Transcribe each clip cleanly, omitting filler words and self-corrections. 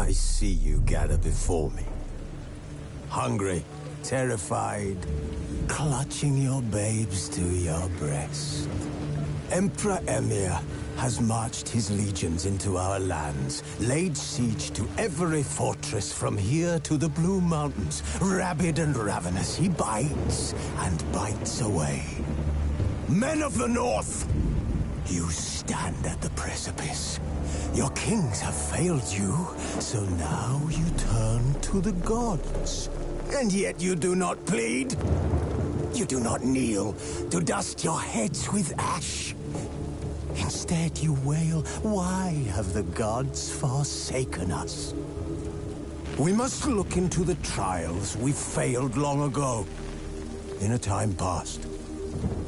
I see you gather before me. Hungry, terrified, clutching your babes to your breast. Emperor Emir has marched his legions into our lands, laid siege to every fortress from here to the Blue Mountains. Rabid and ravenous, he bites and bites away. Men of the North, you stand at the precipice. Your kings have failed you, so now you turn to the gods. And yet you do not plead. You do not kneel to dust your heads with ash. Instead you wail, why have the gods forsaken us? We must look into the trials we failed long ago. In a time past,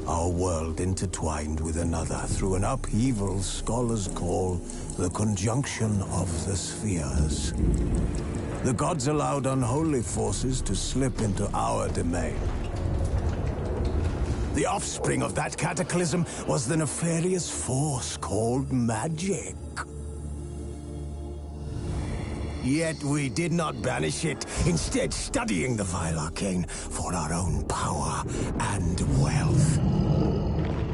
our world intertwined with another through an upheaval scholars call the conjunction of the spheres. The gods allowed unholy forces to slip into our domain. The offspring of that cataclysm was the nefarious force called magic. Yet we did not banish it, instead studying the vile arcane for our own power and wealth.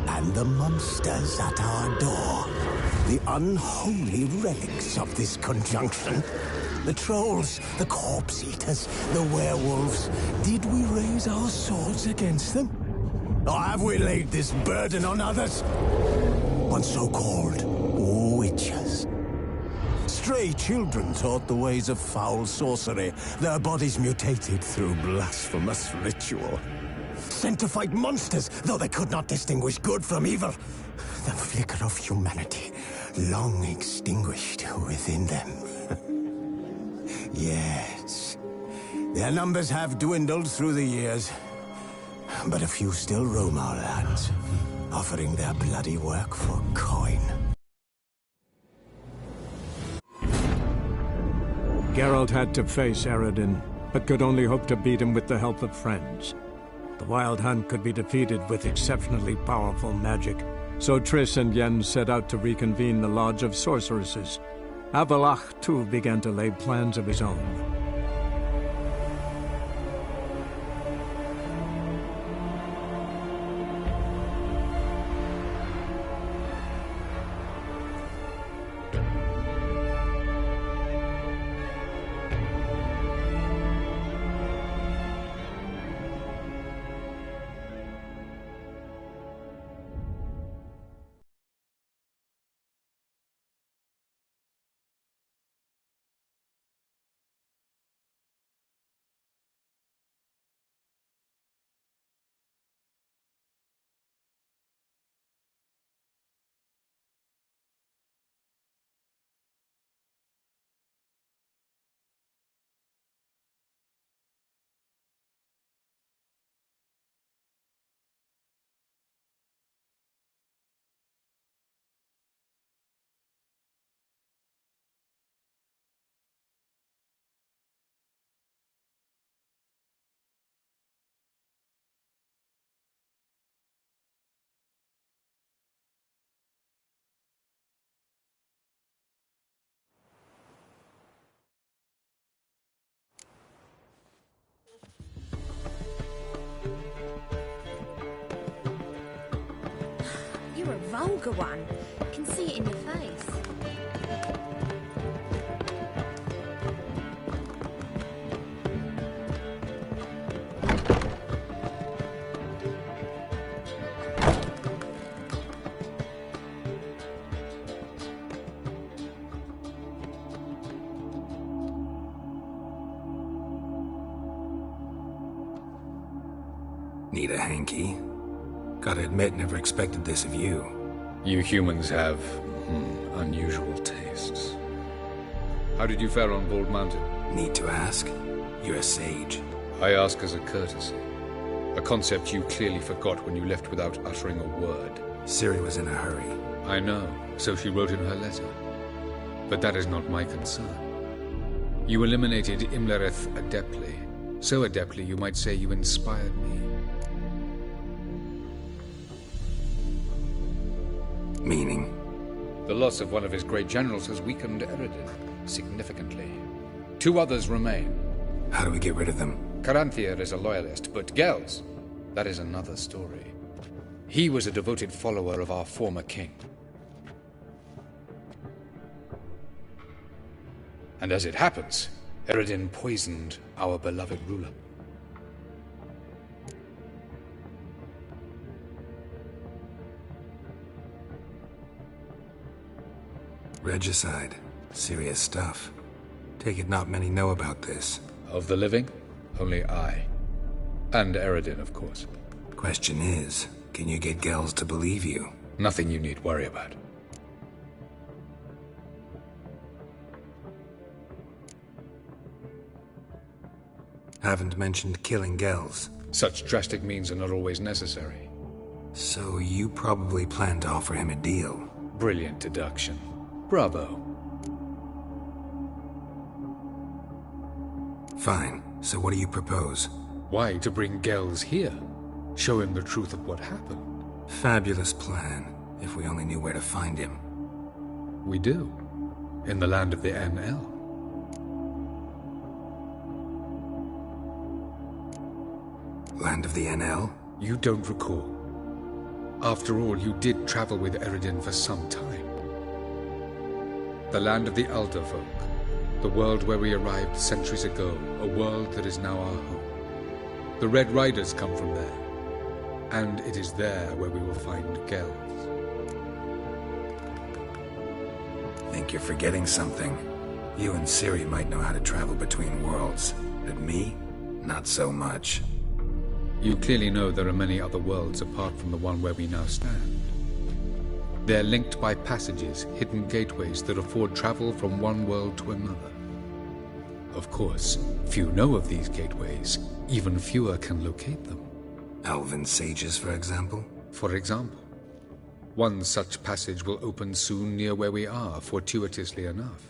And the monsters at our door, the unholy relics of this conjunction. The trolls, the corpse-eaters, the werewolves. Did we raise our swords against them? Or have we laid this burden on others? On so-called witches. Stray children taught the ways of foul sorcery, their bodies mutated through blasphemous ritual. Sent to fight monsters, though they could not distinguish good from evil. The flicker of humanity, long extinguished within them. Yes, their numbers have dwindled through the years, but a few still roam our lands, offering their bloody work for coin. Geralt had to face Eredin, but could only hope to beat him with the help of friends. The Wild Hunt could be defeated with exceptionally powerful magic, so Triss and Yen set out to reconvene the Lodge of Sorceresses. Avallac'h, too, began to lay plans of his own. You're a vulgar one. I can see it in your face. Need a hanky? Gotta admit, never expected this of you. You humans have unusual tastes. How did you fare on Bald Mountain? Need to ask? You're a sage. I ask as a courtesy. A concept you clearly forgot when you left without uttering a word. Ciri was in a hurry. I know, so she wrote in her letter. But that is not my concern. You eliminated Imlerith adeptly. So adeptly you might say you inspired me. Meaning? The loss of one of his great generals has weakened Eredin significantly. 2 others remain. How do we get rid of them? Caranthir is a loyalist, but Gels, that is another story. He was a devoted follower of our former king. And as it happens, Eredin poisoned our beloved ruler. Regicide. Serious stuff. Take it not many know about this. Of the living, only I. And Eredin, of course. Question is, can you get Gels to believe you? Nothing you need worry about. Haven't mentioned killing Gels. Such drastic means are not always necessary. So you probably plan to offer him a deal. Brilliant deduction. Bravo. Fine. So what do you propose? Why to bring Gels here? Show him the truth of what happened. Fabulous plan, if we only knew where to find him. We do. In the land of the NL. Land of the NL? You don't recall. After all, you did travel with Eredin for some time. The land of the Elder Folk. The world where we arrived centuries ago. A world that is now our home. The Red Riders come from there. And it is there where we will find Gels. Think you're forgetting something. You and Ciri might know how to travel between worlds. But me? Not so much. You clearly know there are many other worlds apart from the one where we now stand. They're linked by passages, hidden gateways that afford travel from one world to another. Of course, few know of these gateways. Even fewer can locate them. Elven sages, for example? For example. One such passage will open soon near where we are, fortuitously enough.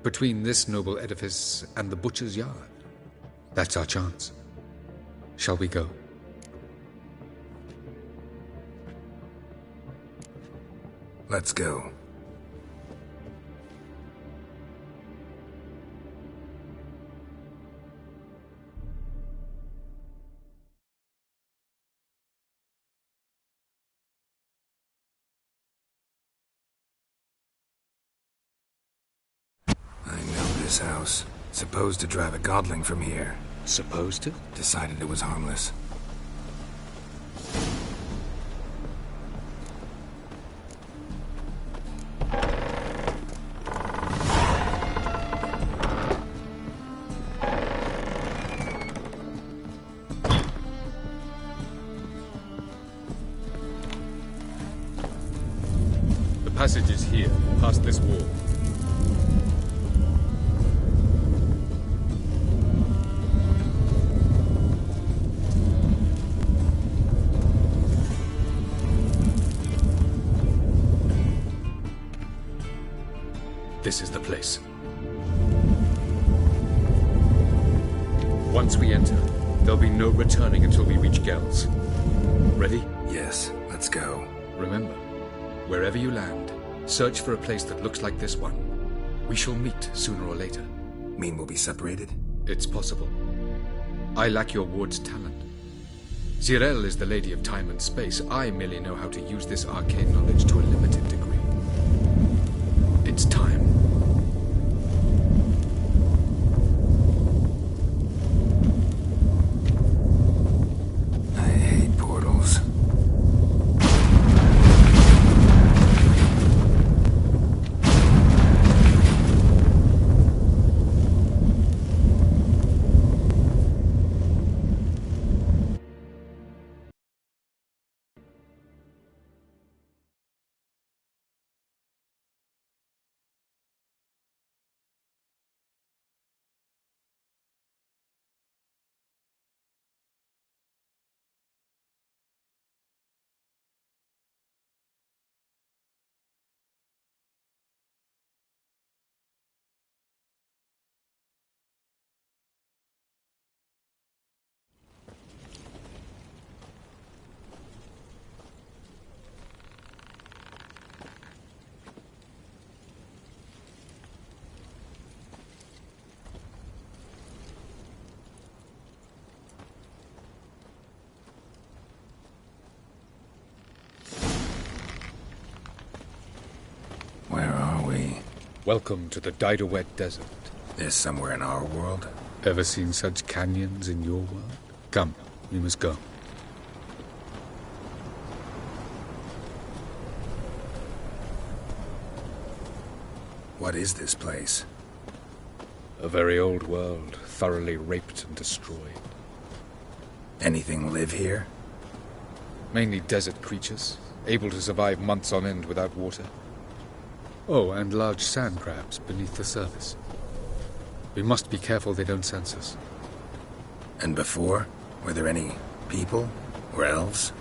Between this noble edifice and the butcher's yard. That's our chance. Shall we go? Let's go. I know this house. Supposed to drive a godling from here. Supposed to? Decided it was harmless. The passage is here, past this wall. This is the place. Once we enter, there'll be no returning until we reach Gels. Ready? Yes, let's go. Remember, wherever you land, search for a place that looks like this one. We shall meet sooner or later. Mean we'll be separated? It's possible. I lack your ward's talent. Zirel is the lady of time and space. I merely know how to use this arcane knowledge to a limited degree. It's time. Welcome to the Diderwet Desert. This somewhere in our world? Ever seen such canyons in your world? Come, we must go. What is this place? A very old world, thoroughly raped and destroyed. Anything live here? Mainly desert creatures, able to survive months on end without water. Oh, and large sand crabs beneath the surface. We must be careful they don't sense us. And before? Were there any people? Or elves?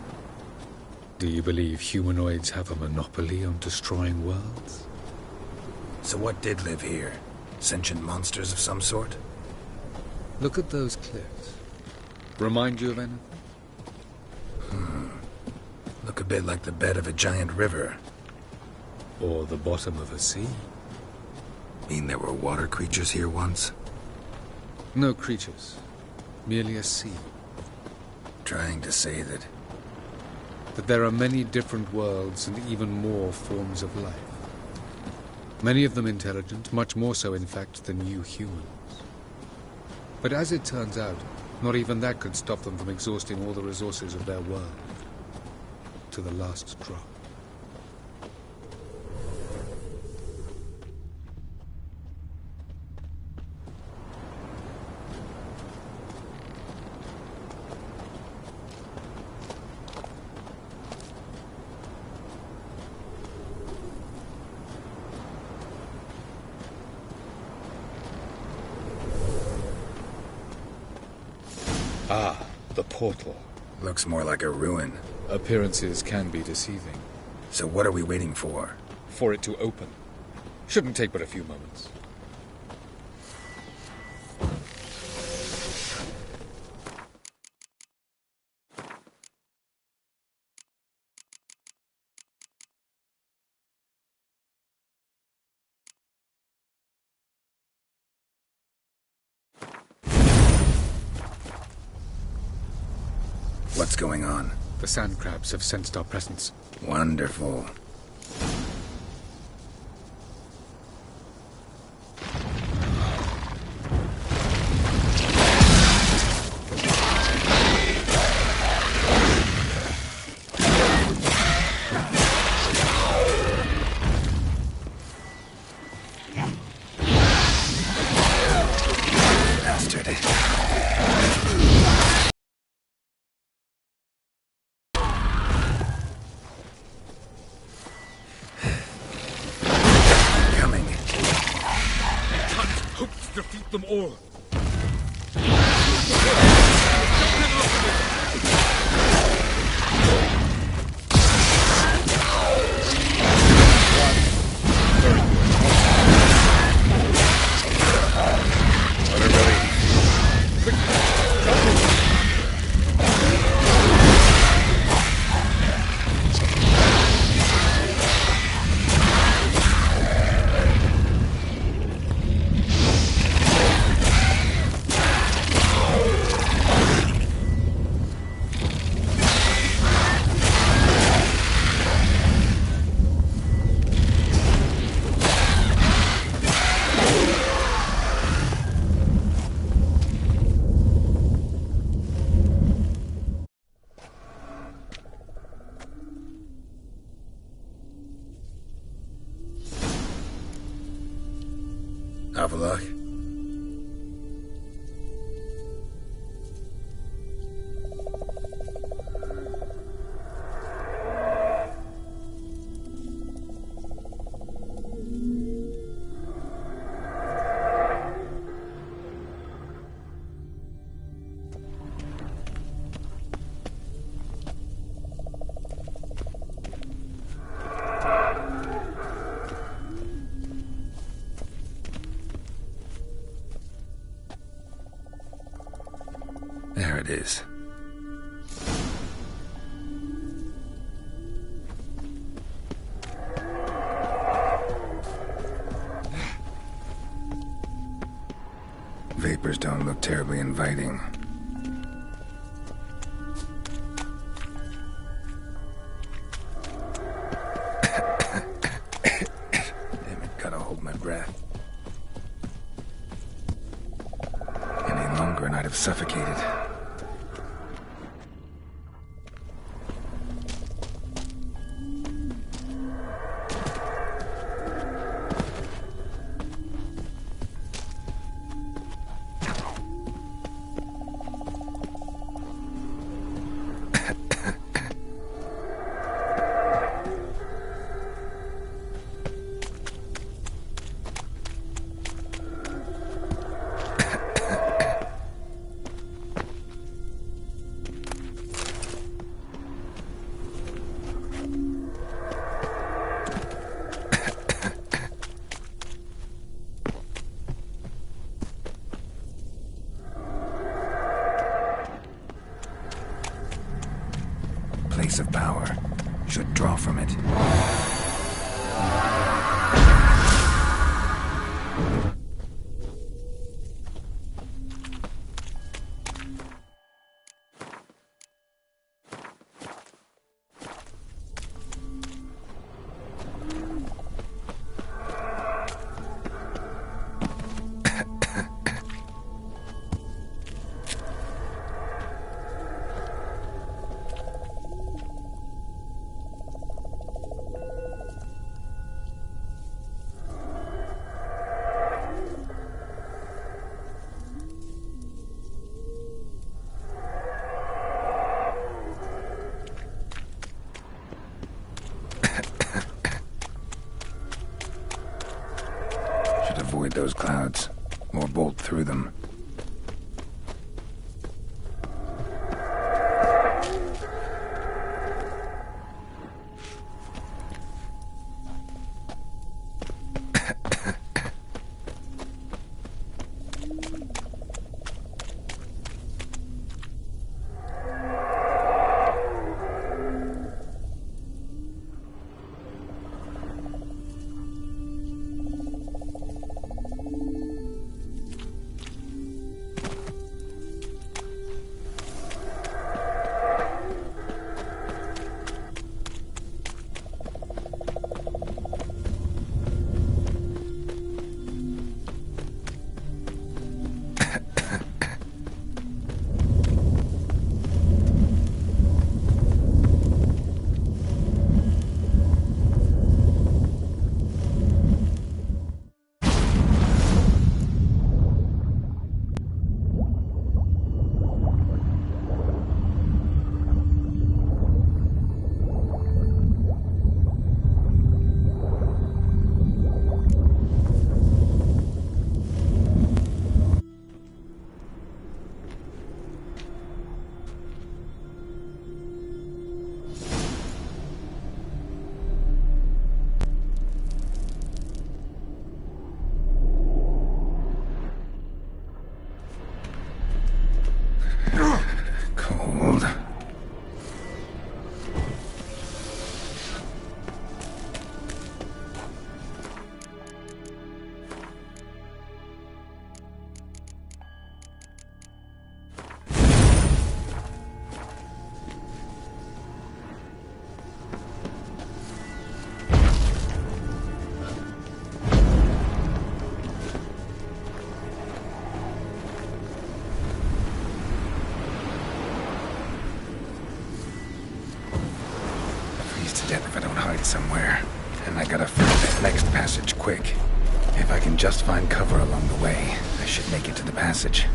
Do you believe humanoids have a monopoly on destroying worlds? So what did live here? Sentient monsters of some sort? Look at those cliffs. Remind you of anything? Look a bit like the bed of a giant river. Or the bottom of a sea? Mean there were water creatures here once? No creatures. Merely a sea. Trying to say that... That there are many different worlds and even more forms of life. Many of them intelligent, much more so in fact than you humans. But as it turns out, not even that could stop them from exhausting all the resources of their world. To the last drop. Ah, the portal. Looks more like a ruin. Appearances can be deceiving. So what are we waiting for? For it to open. Shouldn't take but a few moments. What's going on? The sand crabs have sensed our presence. Wonderful. Bastard. Defeat them all. Have a look. There it is. Vapors don't look terribly inviting. Damn it, gotta hold my breath. suffocated. Place of power. Should draw from it. Avoid those clouds, or bolt through them. If I don't hide somewhere. And I gotta find that next passage quick. If I can just find cover along the way, I should make it to the passage.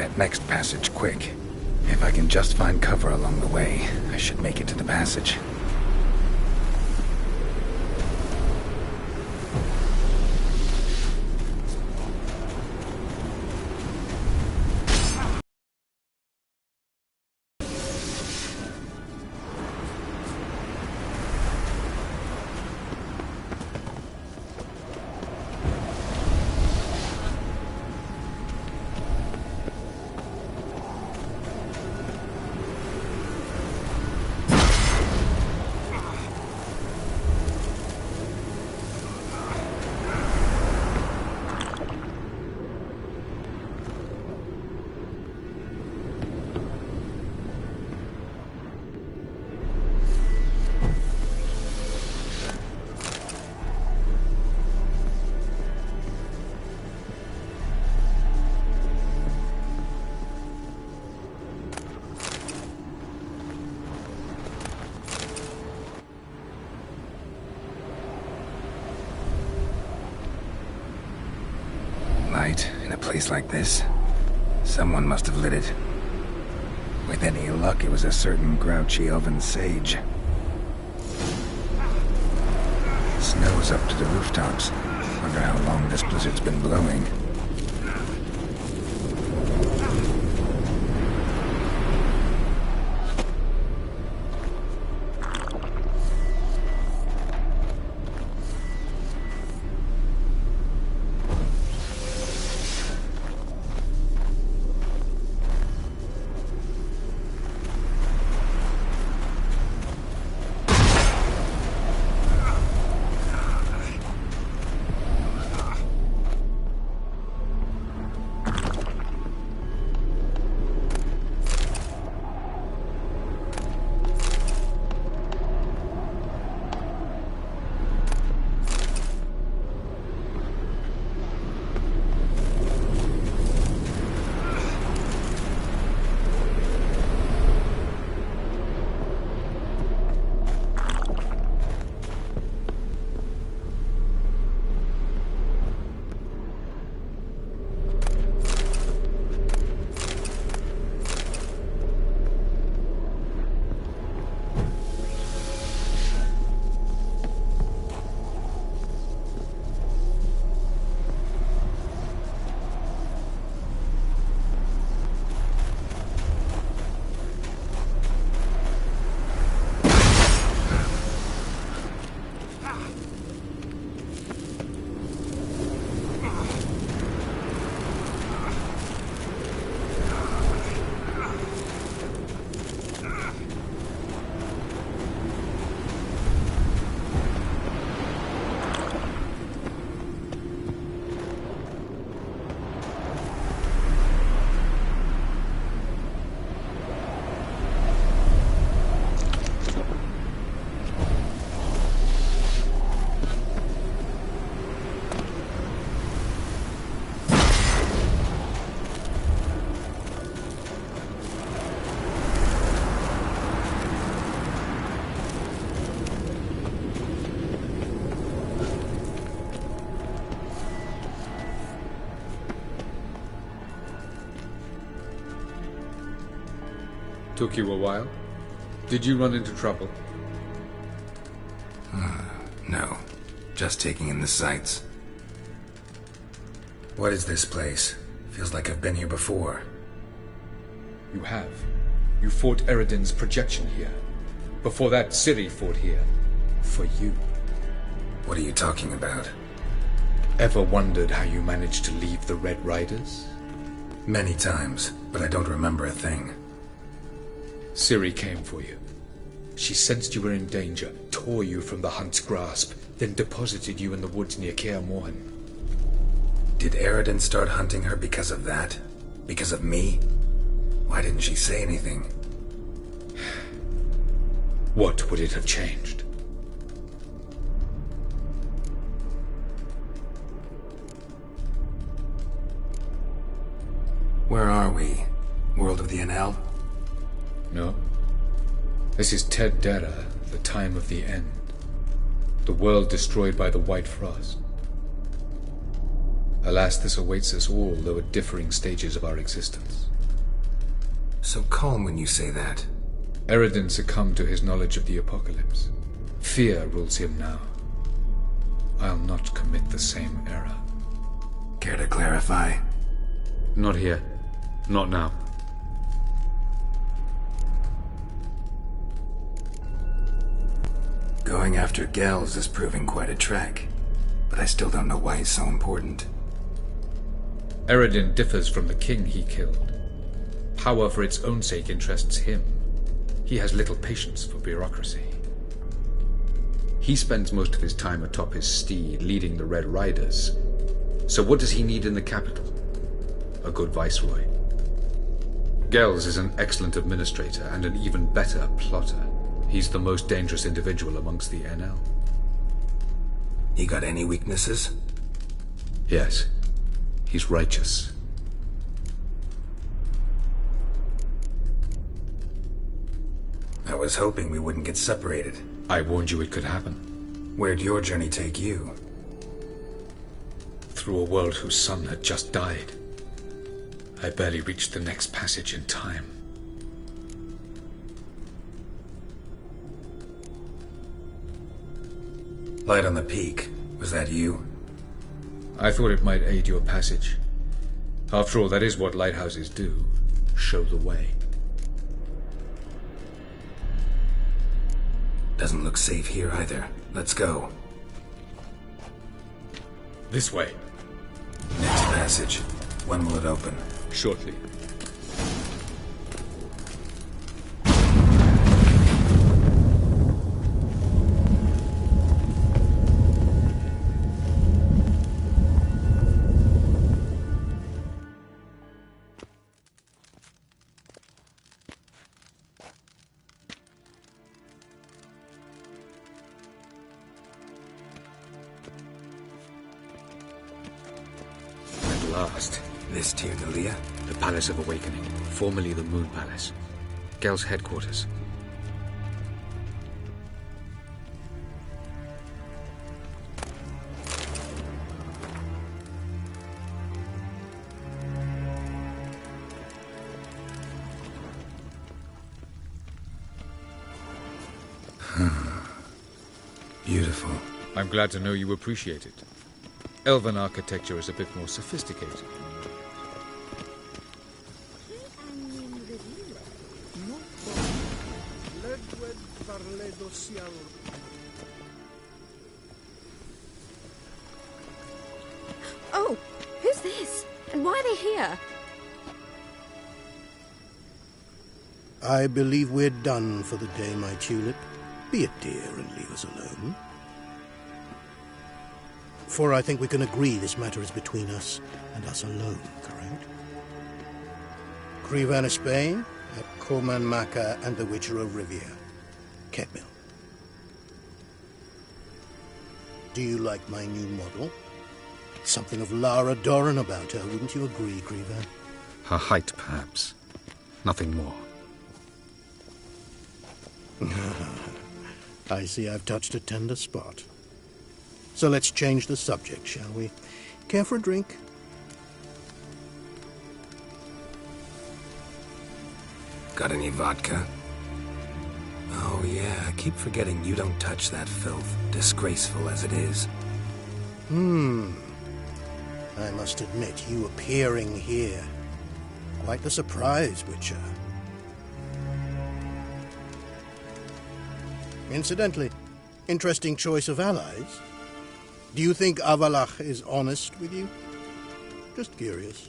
that next passage quick. If I can just find cover along the way, I should make it to the passage. In a place like this, someone must have lit it. With any luck, it was a certain grouchy elven sage. Snow's up to the rooftops. Wonder how long this blizzard's been blowing. Took you a while? Did you run into trouble? No. Just taking in the sights. What is this place? Feels like I've been here before. You have. You fought Eredin's projection here. Before that, Ciri fought here. For you. What are you talking about? Ever wondered how you managed to leave the Red Riders? Many times, but I don't remember a thing. Ciri came for you. She sensed you were in danger, tore you from the Hunt's grasp, then deposited you in the woods near Kaer Morhen. Did Eredin start hunting her because of that? Because of me? Why didn't she say anything? What would it have changed? Where are we? World of the Enel? No. This is Ted Dera, the time of the end. The world destroyed by the White Frost. Alas, this awaits us all, though at differing stages of our existence. So calm when you say that. Eredin succumbed to his knowledge of the apocalypse. Fear rules him now. I'll not commit the same error. Care to clarify? Not here. Not now. Going after Gels is proving quite a trek, but I still don't know why he's so important. Eredin differs from the king he killed. Power for its own sake interests him. He has little patience for bureaucracy. He spends most of his time atop his steed, leading the Red Riders. So what does he need in the capital? A good viceroy. Gels is an excellent administrator and an even better plotter. He's the most dangerous individual amongst the NL. He got any weaknesses? Yes. He's righteous. I was hoping we wouldn't get separated. I warned you it could happen. Where'd your journey take you? Through a world whose sun had just died. I barely reached the next passage in time. Light on the peak. Was that you? I thought it might aid your passage. After all, that is what lighthouses do. Show the way. Doesn't look safe here either. Let's go. This way. Next passage. When will it open? Shortly. Last. This Tirnalia? The Palace of Awakening, formerly the Moon Palace. Gel's headquarters. Beautiful. I'm glad to know you appreciate it. Elven architecture is a bit more sophisticated. Oh, who's this? And why are they here? I believe we're done for the day, my tulip. Be a dear and leave us alone. For I think we can agree this matter is between us and us alone, correct? Crivan Spain, at Coman Maca and the Witcher of Rivia. Ketmil. Do you like my new model? Something of Lara Doran about her, wouldn't you agree, Crivan? Her height, perhaps. Nothing more. I see I've touched a tender spot. So let's change the subject, shall we? Care for a drink? Got any vodka? Oh yeah, I keep forgetting you don't touch that filth, disgraceful as it is. I must admit, you appearing here. Quite the surprise, Witcher. Incidentally, interesting choice of allies. Do you think Avalach is honest with you? Just curious.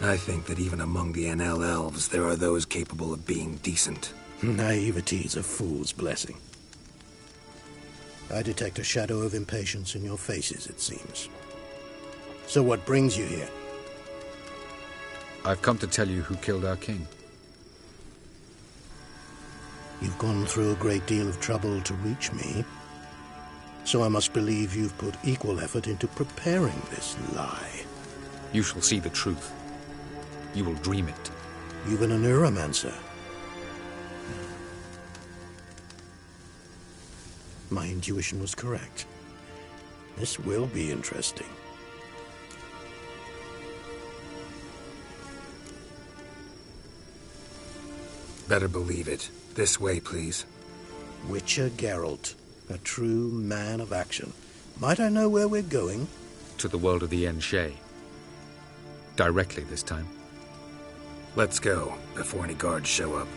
I think that even among the NL elves, there are those capable of being decent. Naivety is a fool's blessing. I detect a shadow of impatience in your faces, it seems. So what brings you here? I've come to tell you who killed our king. You've gone through a great deal of trouble to reach me, so I must believe you've put equal effort into preparing this lie. You shall see the truth. You will dream it. Even a neuromancer. My intuition was correct. This will be interesting. Better believe it. This way, please. Witcher Geralt, a true man of action. Might I know where we're going? To the world of the Enshe. Directly this time. Let's go, before any guards show up.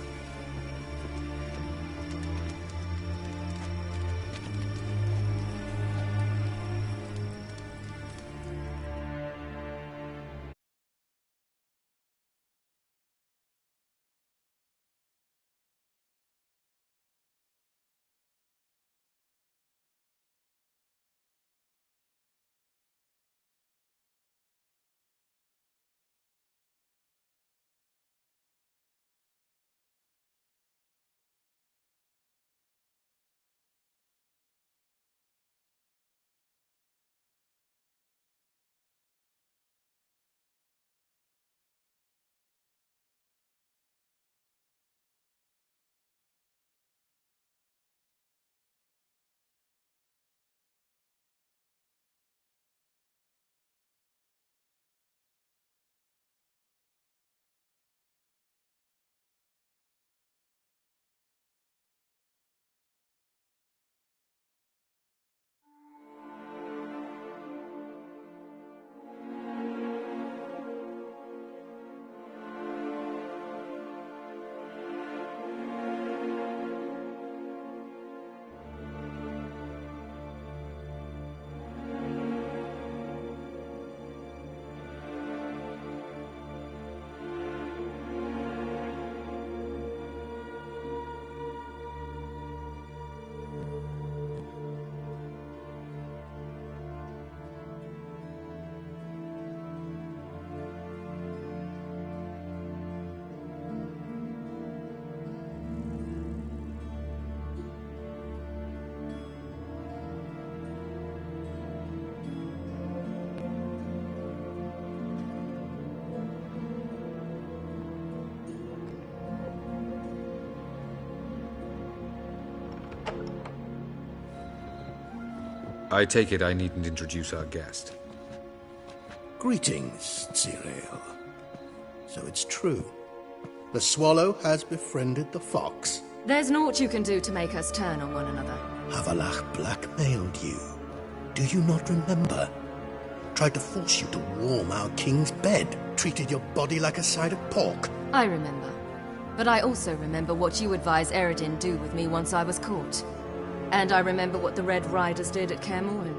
I take it I needn't introduce our guest. Greetings, Cyril. So it's true. The swallow has befriended the fox. There's naught you can do to make us turn on one another. Havalach blackmailed you. Do you not remember? Tried to force you to warm our king's bed. Treated your body like a side of pork. I remember. But I also remember what you advised Eredin do with me once I was caught. And I remember what the Red Riders did at Kaer Morhen.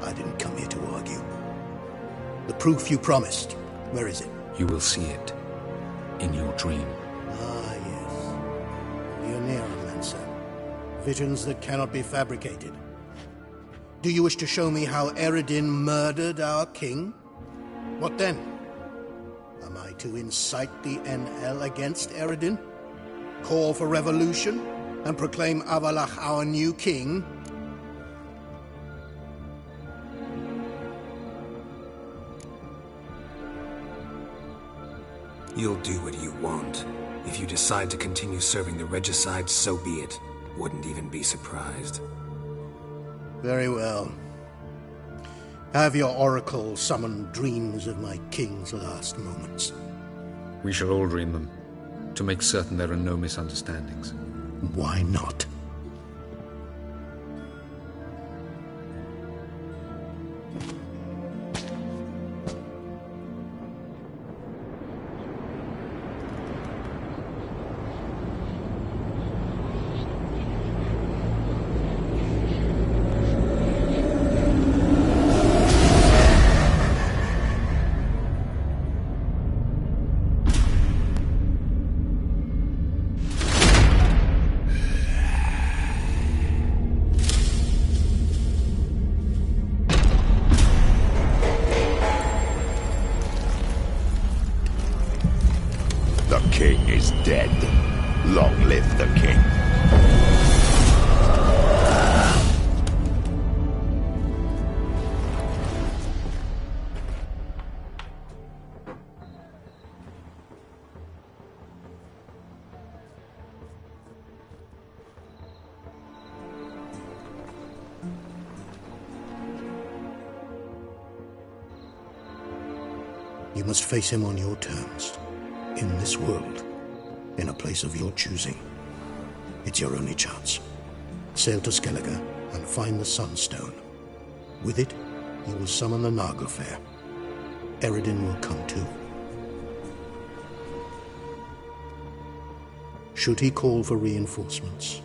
I didn't come here to argue. The proof you promised, where is it? You will see it. In your dream. Ah, yes. The Oneiromancer. Visions that cannot be fabricated. Do you wish to show me how Eredin murdered our king? What then? Am I to incite the NL against Eredin? Call for revolution? And proclaim Avalach our new king? You'll do what you want. If you decide to continue serving the regicide, so be it. Wouldn't even be surprised. Very well. Have your oracle summon dreams of my king's last moments. We shall all dream them, to make certain there are no misunderstandings. Why not? Dead. Long live the king. You must face him on your terms, in this world. in a place of your choosing. It's your only chance. Sail to Skellige and find the Sunstone. With it, you will summon the Nagelfair. Eredin will come too. Should he call for reinforcements,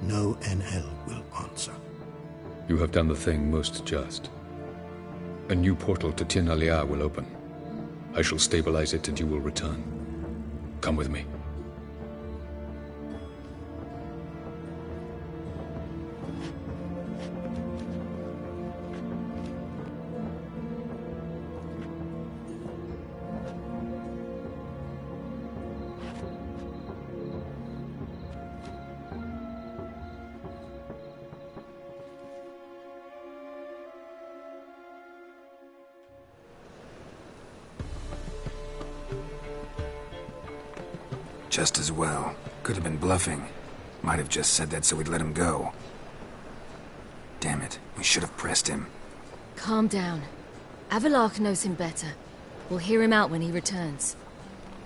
no NL will answer. You have done the thing most just. A new portal to Tir na Liar will open. I shall stabilize it and you will return. Come with me. Just as well. Could have been bluffing. Might have just said that so we'd let him go. Damn it, we should have pressed him. Calm down. Avalark knows him better. We'll hear him out when he returns.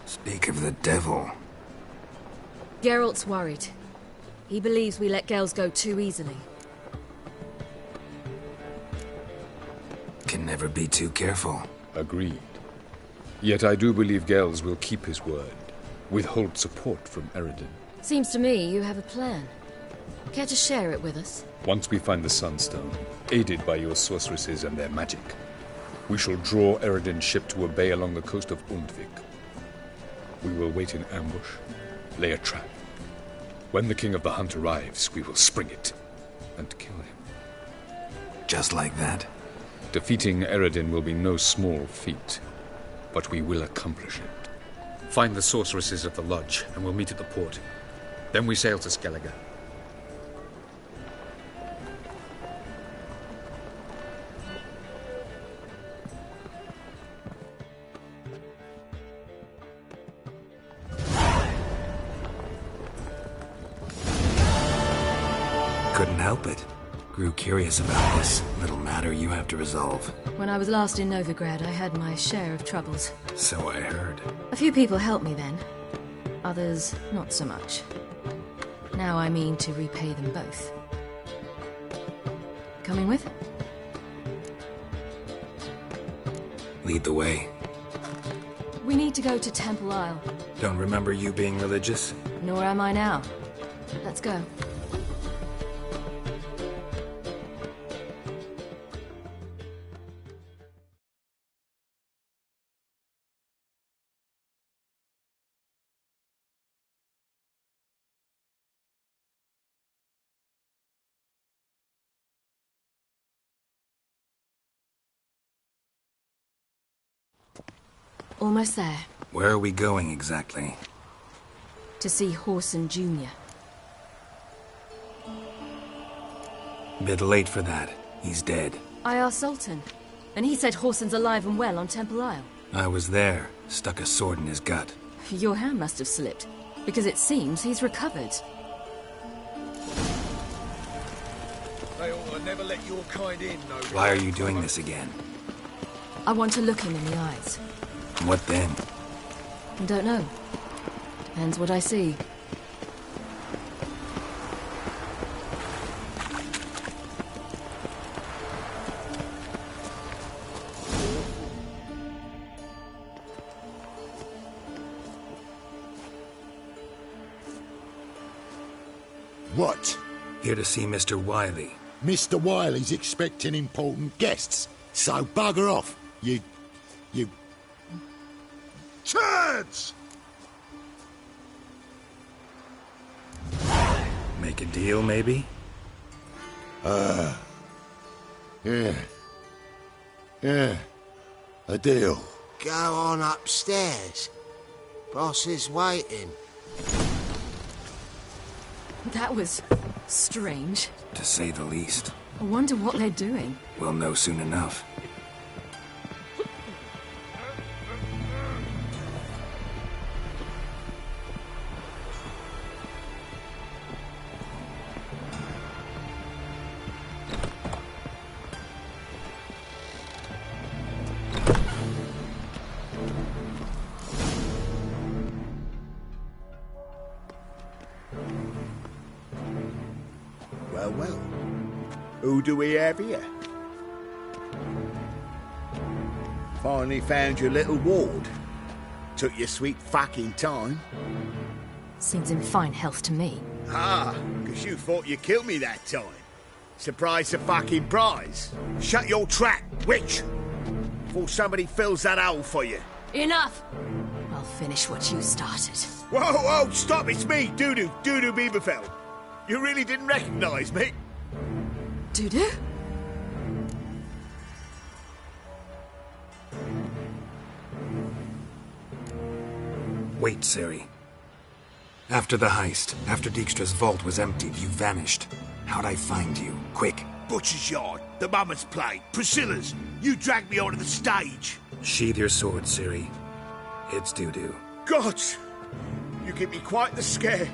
Speak of the devil. Geralt's worried. He believes we let girls go too easily. Can never be too careful. Agreed. Yet I do believe Gels will keep his word. Withhold support from Eredin. Seems to me you have a plan. Care to share it with us? Once we find the Sunstone, aided by your sorceresses and their magic, we shall draw Eredin's ship to a bay along the coast of Undvik. We will wait in ambush, lay a trap. When the King of the Hunt arrives, we will spring it and kill him. Just like that? Defeating Eredin will be no small feat, but we will accomplish it. Find the sorceresses of the lodge, and we'll meet at the port. Then we sail to Skellige. Couldn't help it. Grew curious about this little matter you have to resolve. When I was last in Novigrad, I had my share of troubles. So I heard. A few people helped me then. Others, not so much. Now I mean to repay them both. Coming with? Lead the way. We need to go to Temple Isle. Don't remember you being religious? Nor am I now. Let's go. Almost there. Where are we going exactly? To see Horson Jr. Bit late for that. He's dead. I asked Sultan, and he said Horson's alive and well on Temple Isle. I was there. Stuck a sword in his gut. Your hand must have slipped, because it seems he's recovered. They ought to never let your kind in, no. Why are you doing this again? I want to look him in the eyes. What then? Don't know. Depends what I see. What? Here to see Mr. Wiley. Mr. Wiley's expecting important guests, so bugger off, you... Turds! Make a deal, maybe? Yeah. A deal. Go on upstairs. Boss is waiting. That was strange. To say the least. I wonder what they're doing. We'll know soon enough. Who do we have here? Finally found your little ward. Took your sweet fucking time. Seems in fine health to me. Ah, because you thought you killed me that time. Surprise the fucking prize. Shut your trap, witch! Before somebody fills that hole for you. Enough! I'll finish what you started. Whoa, whoa, stop, it's me, Dudu Beaverfell. You really didn't recognise me? Dudu? Wait, Ciri. After the heist, after Dijkstra's vault was emptied, you vanished. How'd I find you? Quick. Butcher's Yard, the Mummer's Plate, Priscilla's. You dragged me onto the stage. Sheathe your sword, Ciri. It's Dudu. God! You give me quite the scare.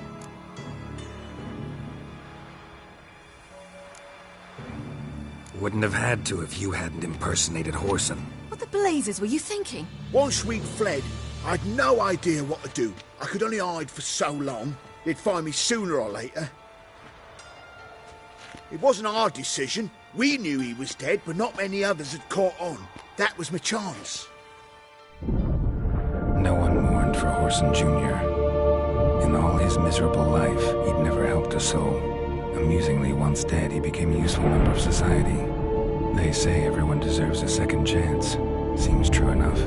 Wouldn't have had to if you hadn't impersonated Whoreson. What the blazes were you thinking? Once we'd fled, I'd no idea what to do. I could only hide for so long. They'd find me sooner or later. It wasn't our decision. We knew he was dead, but not many others had caught on. That was my chance. No one mourned for Whoreson Jr. In all his miserable life, he'd never helped a soul. Amusingly, once dead, he became a useful member of society. They say everyone deserves a second chance. Seems true enough.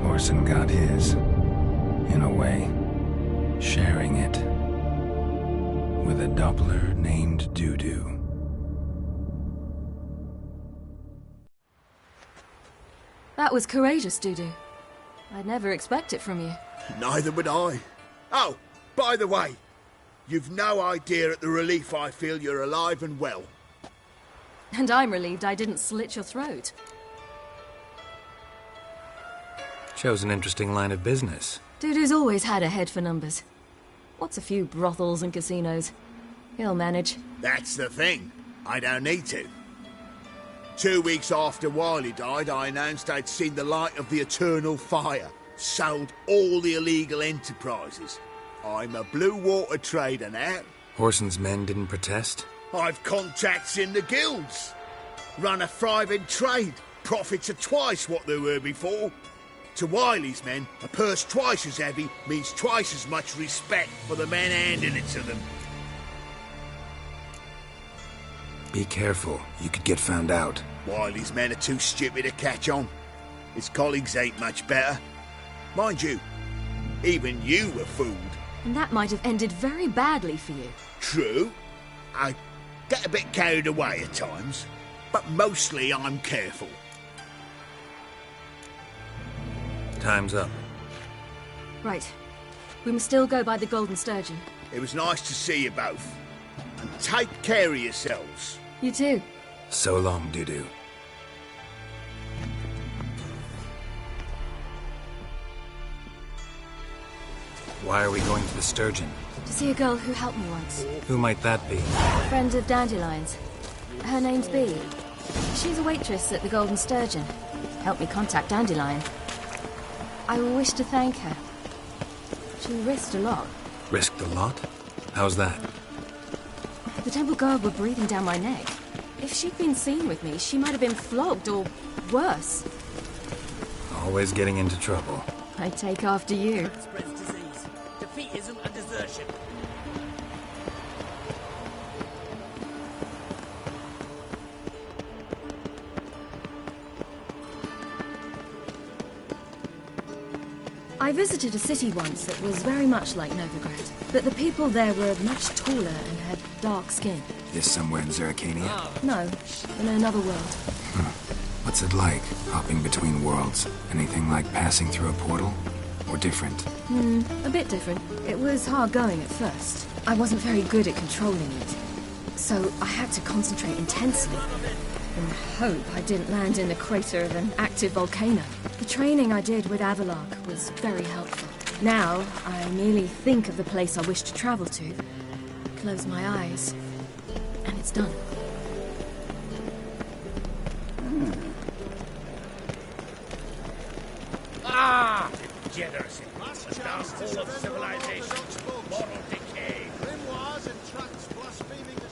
Whoreson got his, in a way, sharing it with a Doppler named Dudu. That was courageous, Dudu. I'd never expect it from you. Neither would I. Oh, by the way, you've no idea at the relief I feel you're alive and well. And I'm relieved I didn't slit your throat. Shows an interesting line of business. Dudu's always had a head for numbers. What's a few brothels and casinos? He'll manage. That's the thing. I don't need to. 2 weeks after Wiley died, I announced I'd seen the light of the eternal fire. Sold all the illegal enterprises. I'm a blue water trader now. Whoreson's men didn't protest? I've contacts in the guilds. Run a thriving trade. Profits are twice what they were before. To Wiley's men, a purse twice as heavy means twice as much respect for the men handing it to them. Be careful. You could get found out. Wiley's men are too stupid to catch on. His colleagues ain't much better. Mind you, even you were fooled. And that might have ended very badly for you. True. I get a bit carried away at times, but mostly I'm careful. Time's up. Right. We must still go by the Golden Sturgeon. It was nice to see you both. And take care of yourselves. You too. So long, Dudu. Why are we going to the Sturgeon? To see a girl who helped me once. Who might that be? A friend of Dandelion's. Her name's Bee. She's a waitress at the Golden Sturgeon. Helped me contact Dandelion. I wish to thank her. She risked a lot. Risked a lot? How's that? The temple guard were breathing down my neck. If she'd been seen with me, she might have been flogged or worse. Always getting into trouble. I take after you. Spreads disease. Defeatism and desertion. I visited a city once that was very much like Novigrad, but the people there were much taller and had dark skin. This somewhere in Zerrikania? No, in another world. What's it like, hopping between worlds? Anything like passing through a portal? Or different? A bit different. It was hard going at first. I wasn't very good at controlling it, so I had to concentrate intensely and hope I didn't land in the crater of an active volcano. The training I did with Avalark was very helpful. Now, I merely think of the place I wish to travel to, close my eyes, and it's done. Ah! Degeneracy. The downfall of civilization. Moral decay. Grimoires and tracts blaspheming the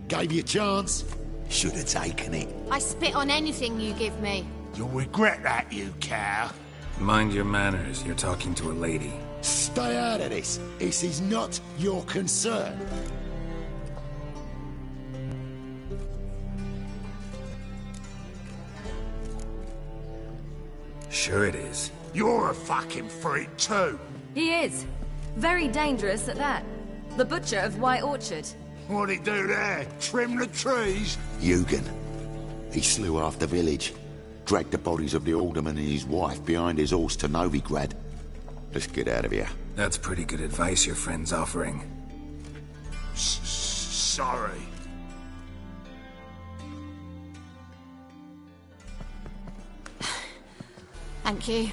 Gave you a chance. Should have taken it. I spit on anything you give me. You'll regret that, you cow. Mind your manners. You're talking to a lady. Stay out of this. This is not your concern. Sure it is. You're a fucking freak too. He is. Very dangerous at that. The butcher of White Orchard. What'd he do there? Trim the trees? Eugen. He slew half the village. Dragged the bodies of the alderman and his wife behind his horse to Novigrad. Let's get out of here. That's pretty good advice your friend's offering. Sorry. Thank you.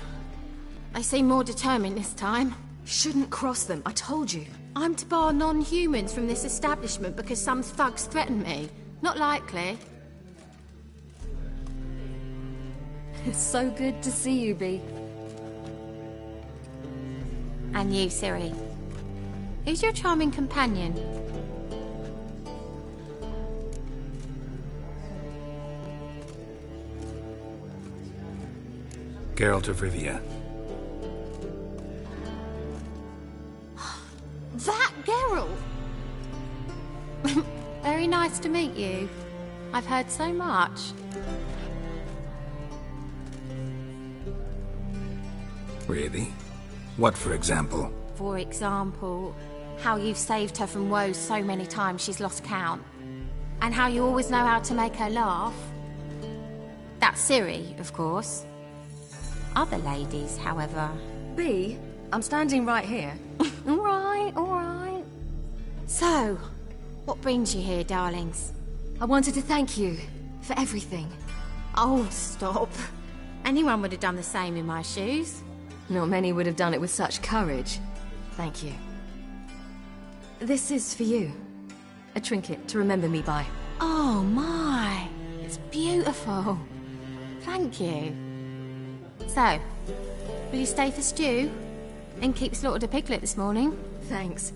They seem more determined this time. Shouldn't cross them, I told you. I'm to bar non-humans from this establishment because some thugs threaten me. Not likely. It's so good to see you, Bee. And you, Ciri. Who's your charming companion? Geralt of Rivia. That Geralt! Very nice to meet you. I've heard so much. Really? What, for example? For example, how you've saved her from woes so many times she's lost count. And how you always know how to make her laugh. That's Ciri, of course. Other ladies, however... Bee, I'm standing right here. All right. So, what brings you here, darlings? I wanted to thank you for everything. Oh, stop. Anyone would have done the same in my shoes. Not many would have done it with such courage. Thank you. This is for you. A trinket to remember me by. Oh, my. It's beautiful. Thank you. So, will you stay for stew? And keep slaughtered a piglet this morning? Thanks.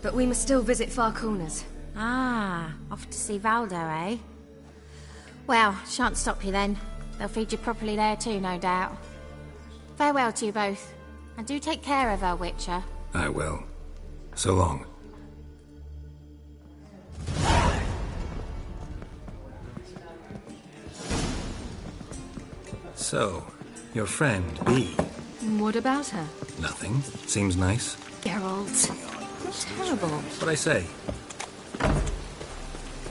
But we must still visit Far Corners. Ah, off to see Valdo, eh? Well, shan't stop you then. They'll feed you properly there too, no doubt. Farewell to you both. And do take care of her, Witcher. I will. So long. So, your friend, Bee. What about her? Nothing. Seems nice. Geralt. Not terrible. What'd I say?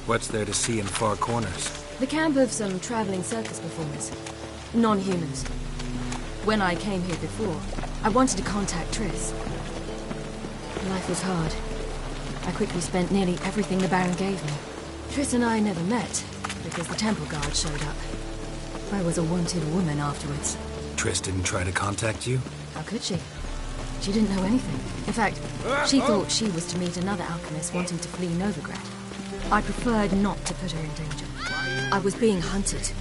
What's there to see in Far Corners? The camp of some traveling circus performers. Non-humans. When I came here before, I wanted to contact Triss. Life was hard. I quickly spent nearly everything the Baron gave me. Triss and I never met, because the temple guard showed up. I was a wanted woman afterwards. Triss didn't try to contact you? How could she? She didn't know anything. In fact, she thought she was to meet another alchemist wanting to flee Novigrad. I preferred not to put her in danger. I was being hunted.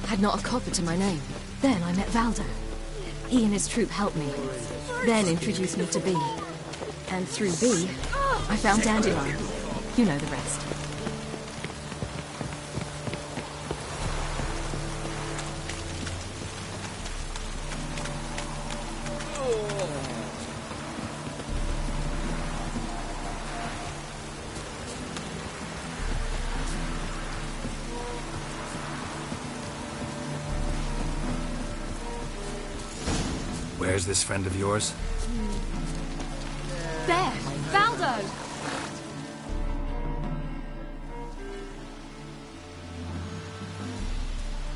Had not a copper to my name. Then I met Valdo. He and his troop helped me. Then introduced me to Bee. And through Bee, I found Dandelion. You know the rest. Where's this friend of yours? There! Valdo!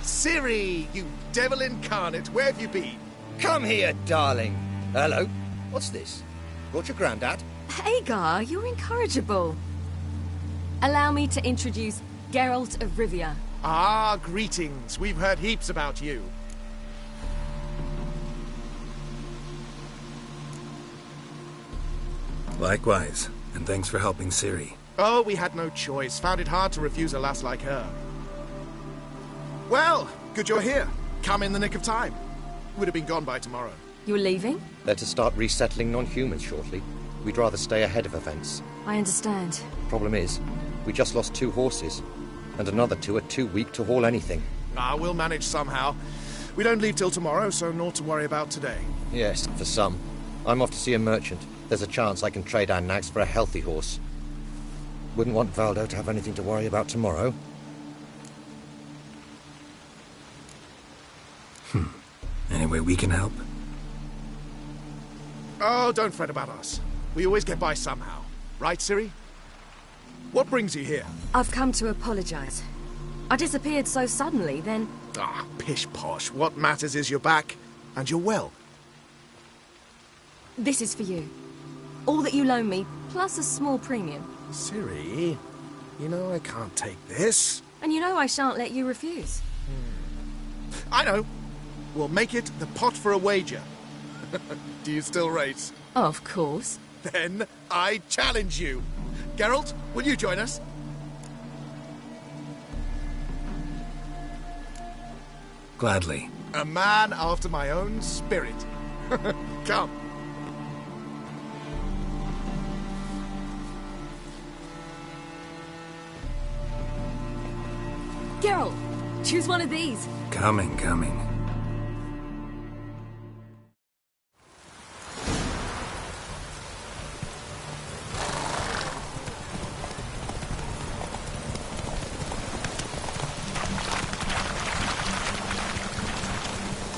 Ciri, you devil incarnate, where have you been? Come here, darling. Hello. What's this? Brought your granddad? Hagar, you're incorrigible. Allow me to introduce Geralt of Rivia. Ah, greetings. We've heard heaps about you. Likewise, and thanks for helping Ciri. Oh, we had no choice. Found it hard to refuse a lass like her. Well, good you're here. Come in the nick of time. Would have been gone by tomorrow. You're leaving? They're to start resettling non-humans shortly. We'd rather stay ahead of events. I understand. Problem is, We just lost 2 horses, and another 2 are too weak to haul anything. We'll manage somehow. We don't leave till tomorrow, so naught to worry about today. Yes, for some. I'm off to see a merchant. There's a chance I can trade our nags for a healthy horse. Wouldn't want Valdo to have anything to worry about tomorrow. Any way we can help? Oh, don't fret about us. We always get by somehow. Right, Ciri? What brings you here? I've come to apologize. I disappeared so suddenly, then... Pish-posh. What matters is you're back, and you're well. This is for you. All that you loan me, plus a small premium. Ciri, you know I can't take this. And you know I shan't let you refuse. I know. We'll make it the pot for a wager. Do you still race? Of course. Then I challenge you. Geralt, will you join us? Gladly. A man after my own spirit. Come. Geralt, choose one of these. Coming.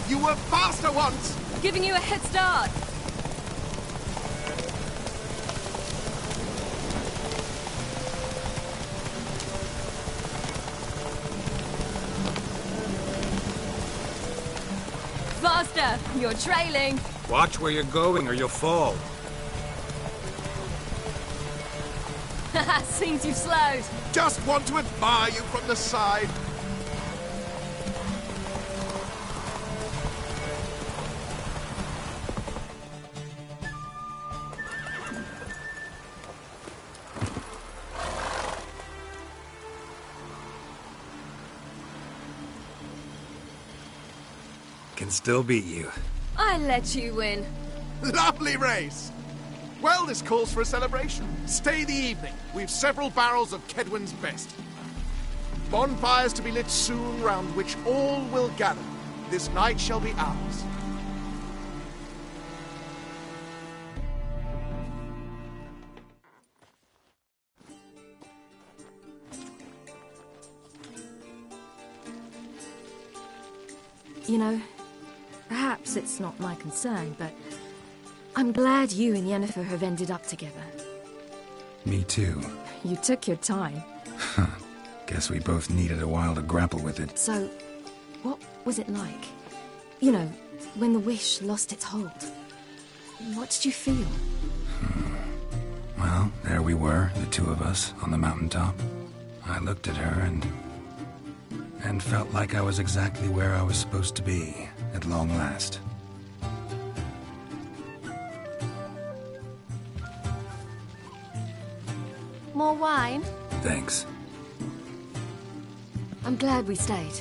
You were faster once! Giving you a head start. Faster! You're trailing. Watch where you're going or you'll fall. Seems you've slowed. Just want to admire you from the side. Can still beat you. I let you win. Lovely race! Well, this calls for a celebration. Stay the evening. We've several barrels of Kedwen's best. Bonfires to be lit soon, round which all will gather. This night shall be ours. You know, perhaps it's not my concern, but I'm glad you and Yennefer have ended up together. Me too. You took your time. Guess we both needed a while to grapple with it. So, what was it like? You know, when the wish lost its hold. What did you feel? Well, there we were, the two of us, on the mountaintop. I looked at her and felt like I was exactly where I was supposed to be, at long last. More wine? Thanks. I'm glad we stayed.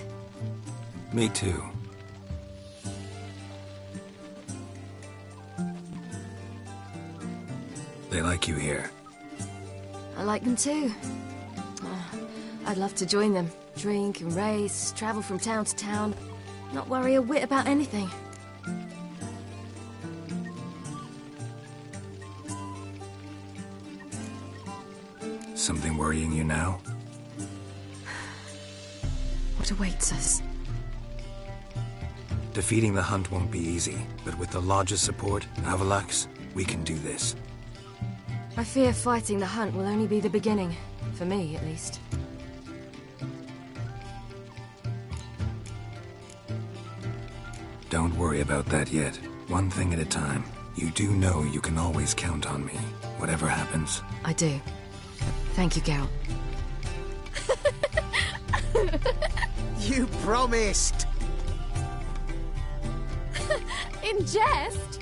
Me too. They like you here. I like them too. I'd love to join them. Drink and race, travel from town to town. Not worry a whit about anything. Something worrying you now? What awaits us? Defeating the hunt won't be easy, but with the Lodge's support, Avalax, we can do this. I fear fighting the hunt will only be the beginning. For me, at least. Don't worry about that yet. One thing at a time. You do know you can always count on me, whatever happens. I do. Thank you, Geralt. You promised! In jest?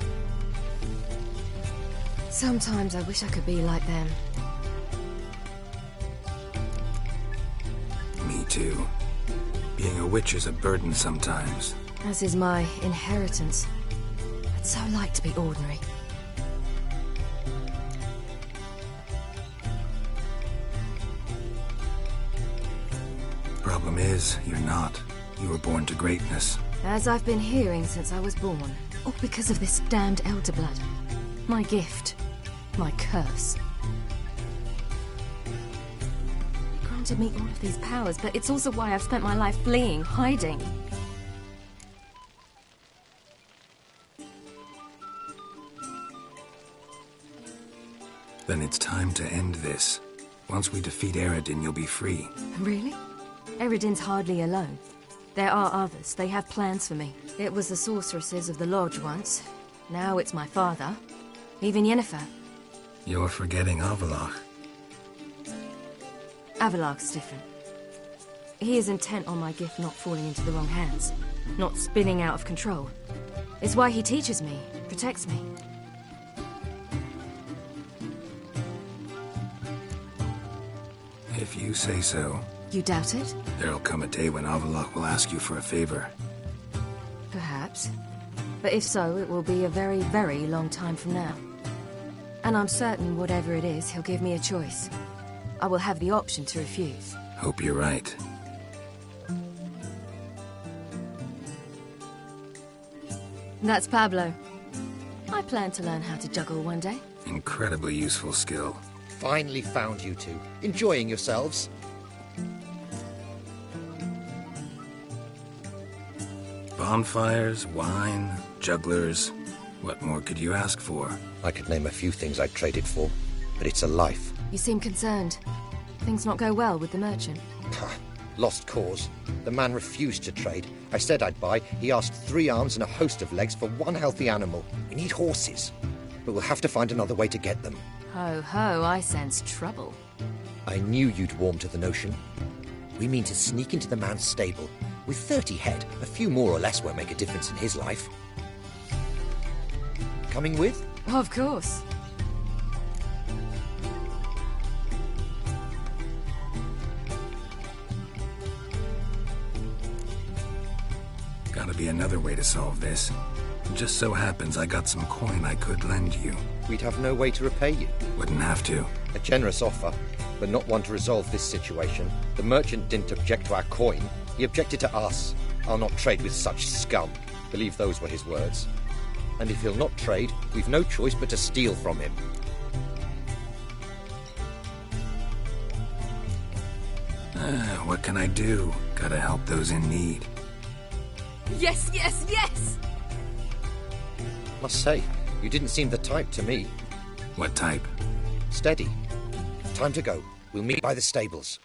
Sometimes I wish I could be like them. Me too. Being a witch is a burden sometimes. As is my inheritance. I'd so like to be ordinary. Problem is, you're not. You were born to greatness. As I've been hearing since I was born. All because of this damned elder blood. My gift. My curse. It granted me all of these powers, but it's also why I've spent my life fleeing, hiding. Then it's time to end this. Once we defeat Eredin, you'll be free. Really? Eredin's hardly alone. There are others. They have plans for me. It was the sorceresses of the Lodge once. Now it's my father. Even Yennefer. You're forgetting Avallac'h. Avallac'h's different. He is intent on my gift not falling into the wrong hands. Not spinning out of control. It's why he teaches me, protects me. If you say so. You doubt it? There'll come a day when Avallac'h will ask you for a favor. Perhaps. But if so, it will be a very, very long time from now. And I'm certain whatever it is, he'll give me a choice. I will have the option to refuse. Hope you're right. That's Pablo. I plan to learn how to juggle one day. Incredibly useful skill. Finally found you two. Enjoying yourselves? Bonfires, wine, jugglers. What more could you ask for? I could name a few things I'd trade it for, but it's a life. You seem concerned. Things not go well with the merchant. Lost cause. The man refused to trade. I said I'd buy. He asked 3 arms and a host of legs for one healthy animal. We need horses, but we'll have to find another way to get them. Ho ho, I sense trouble. I knew you'd warm to the notion. We mean to sneak into the man's stable. With 30 head, a few more or less won't make a difference in his life. Coming with? Of course. Gotta be another way to solve this. It just so happens I got some coin I could lend you. We'd have no way to repay you. Wouldn't have to. A generous offer, but not one to resolve this situation. The merchant didn't object to our coin. He objected to us. I'll not trade with such scum. Believe those were his words. And if he'll not trade, we've no choice but to steal from him. What can I do? Gotta help those in need. Yes, yes, yes! Must say, you didn't seem the type to me. What type? Steady. Time to go. We'll meet by the stables.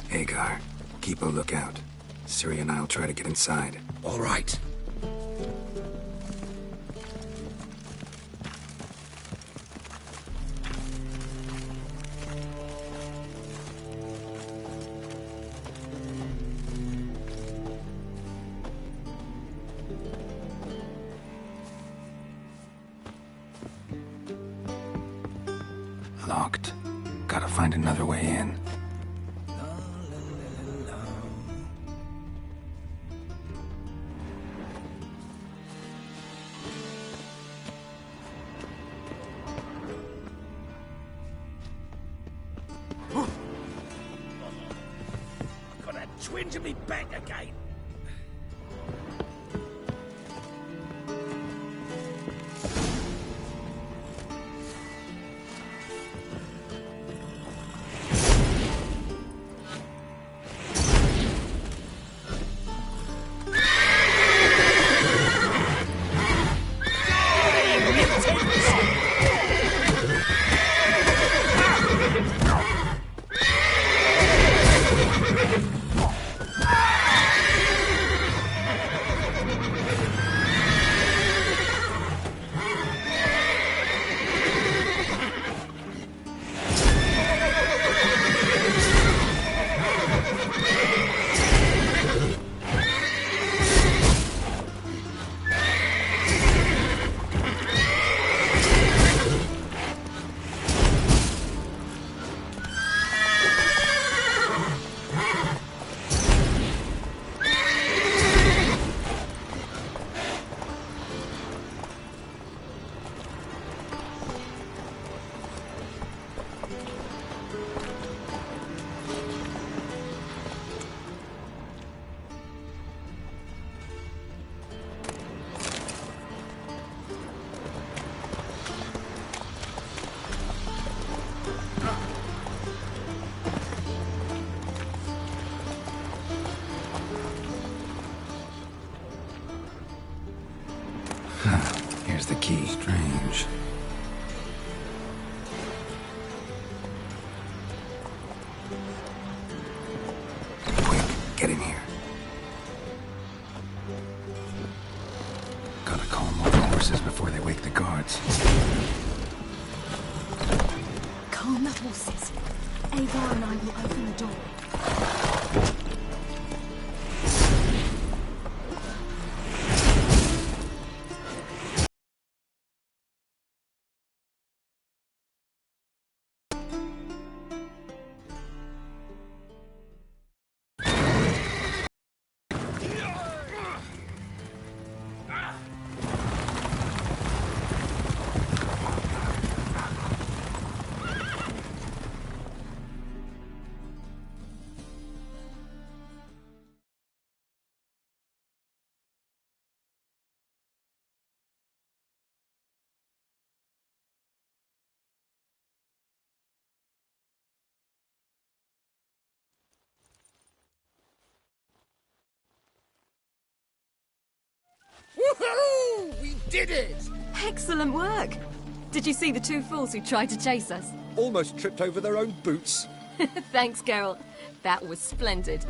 Hagar, keep a lookout. Ciri and I'll try to get inside. All right. Locked. Gotta find another way in. Twinge of me back again. Here's the key. Strange. Quick, get in here. Gotta calm all the horses before they wake the guards. Calm the horses. Avar and I will open the door. Woohoo! We did it! Excellent work! Did you see the two fools who tried to chase us? Almost tripped over their own boots. Thanks, Geralt. That was splendid.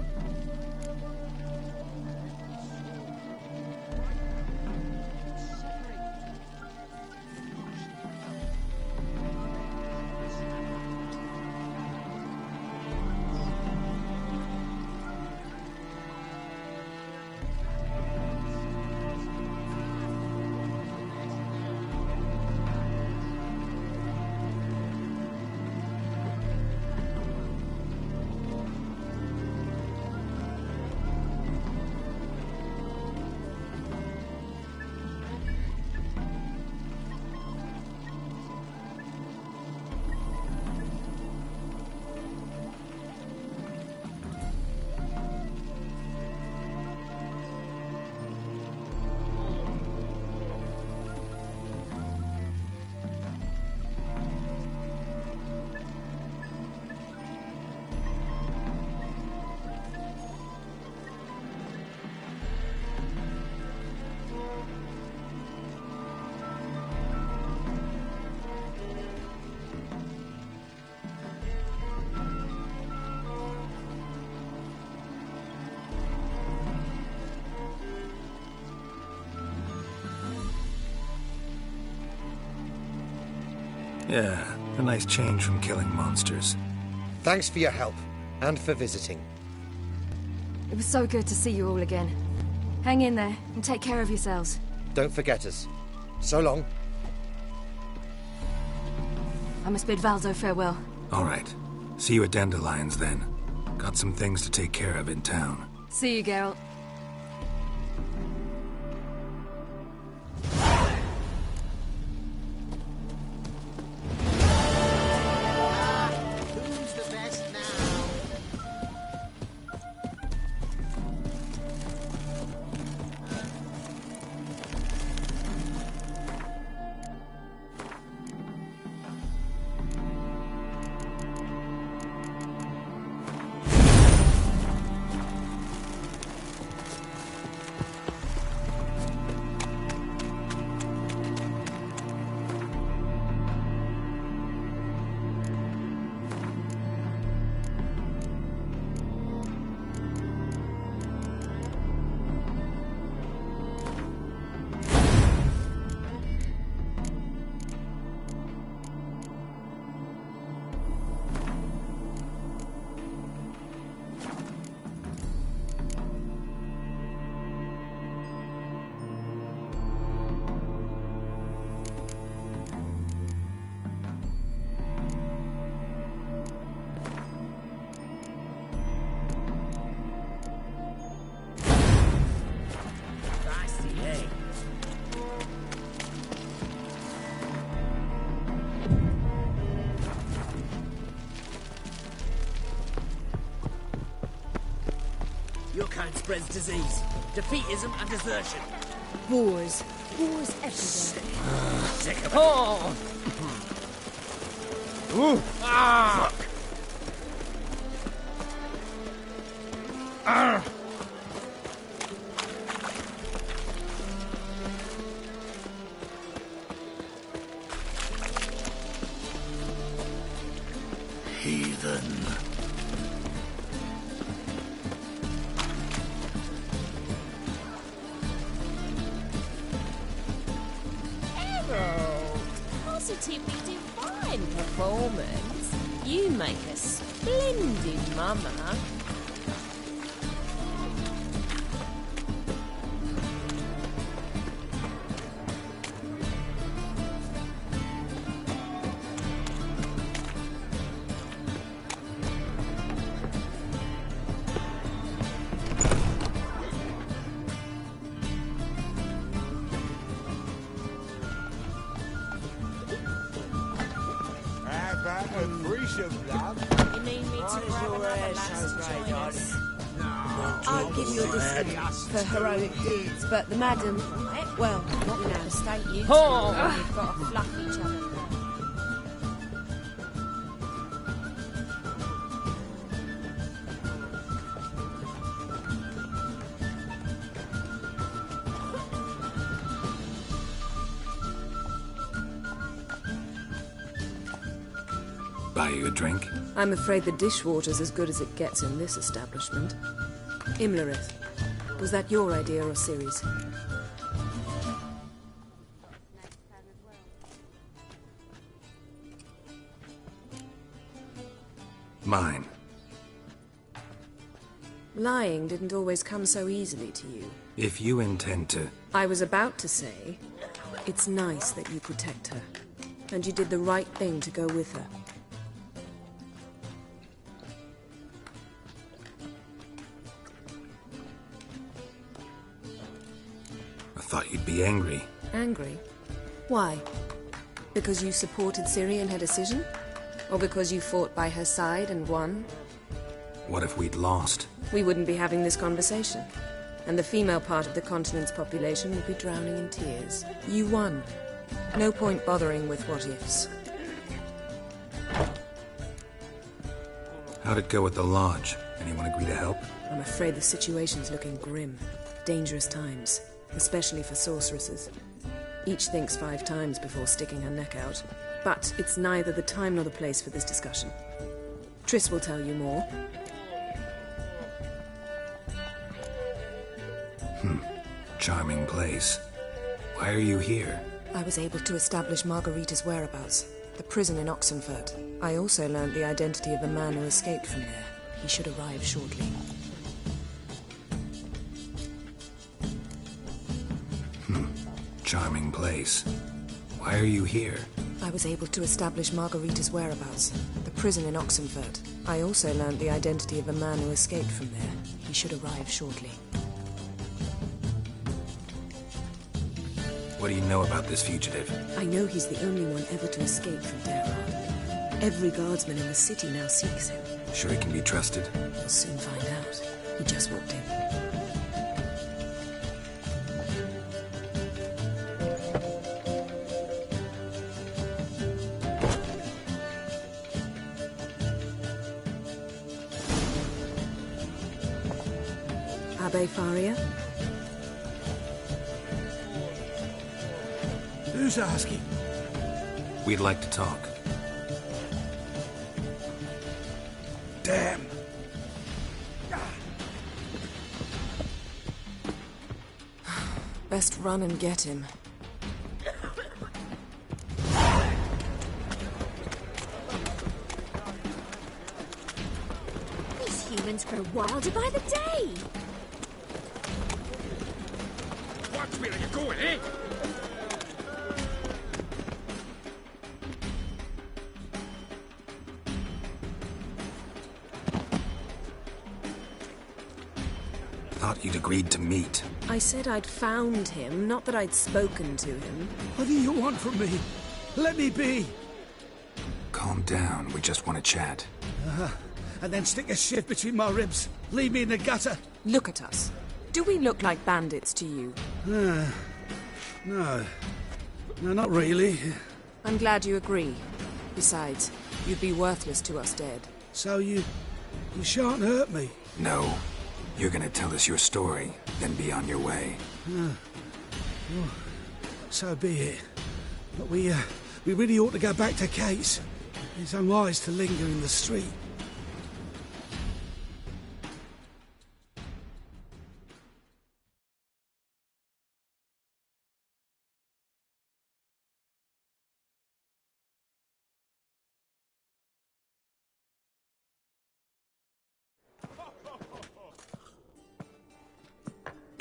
Yeah, a nice change from killing monsters. Thanks for your help, and for visiting. It was so good to see you all again. Hang in there, and take care of yourselves. Don't forget us. So long. I must bid Valdo farewell. All right. See you at Dandelions, then. Got some things to take care of in town. See you, Geralt. Your kind spreads disease, defeatism and desertion. Wars. Wars everywhere. Sick of it. Oh! Ooh. Ah! positively divine performance. You make a splendid mama. You need me to grab another lass to join us? I'll give you a discount for heroic deeds, but the madam, well, Not in the state you two Oh. are. You've got to fluff each other. Buy you a drink? I'm afraid the dishwater's as good as it gets in this establishment. Imlerith, was that your idea or Ciri's? Mine. Lying didn't always come so easily to you. If you intend to... I was about to say, it's nice that you protect her. And you did the right thing to go with her. I thought you'd be angry. Angry? Why? Because you supported Ciri in her decision? Or because you fought by her side and won? What if we'd lost? We wouldn't be having this conversation. And the female part of the continent's population would be drowning in tears. You won. No point bothering with what-ifs. How'd it go at the lodge? Anyone agree to help? I'm afraid the situation's looking grim. Dangerous times. Especially for sorceresses. Each thinks 5 times before sticking her neck out. But it's neither the time nor the place for this discussion. Triss will tell you more. Charming place. Why are you here? I was able to establish Margarita's whereabouts. The prison in Oxenfurt. I also learned the identity of a man who escaped from there. He should arrive shortly. Charming place. Why are you here? I was able to establish Margarita's whereabouts. The prison in Oxenfurt. I also learned the identity of a man who escaped from there. He should arrive shortly. What do you know about this fugitive? I know he's the only one ever to escape from Terrard. Every guardsman in the city now seeks him. Sure he can be trusted? We'll soon find out. He just walked in. Abbe Faria? Who's asking? We'd like to talk. Damn. Best run and get him. These humans grow wilder by the day. Watch where you're going, eh? Thought you'd agreed to meet. I said I'd found him, not that I'd spoken to him. What do you want from me? Let me be. Calm down. We just want to chat. And then stick a shiv between my ribs. Leave me in the gutter. Look at us. Do we look like bandits to you? No. No, not really. I'm glad you agree. Besides, you'd be worthless to us dead. So you shan't hurt me? No. You're gonna tell us your story, then be on your way. Well, so be it. But we really ought to go back to Kate's. It's unwise to linger in the street.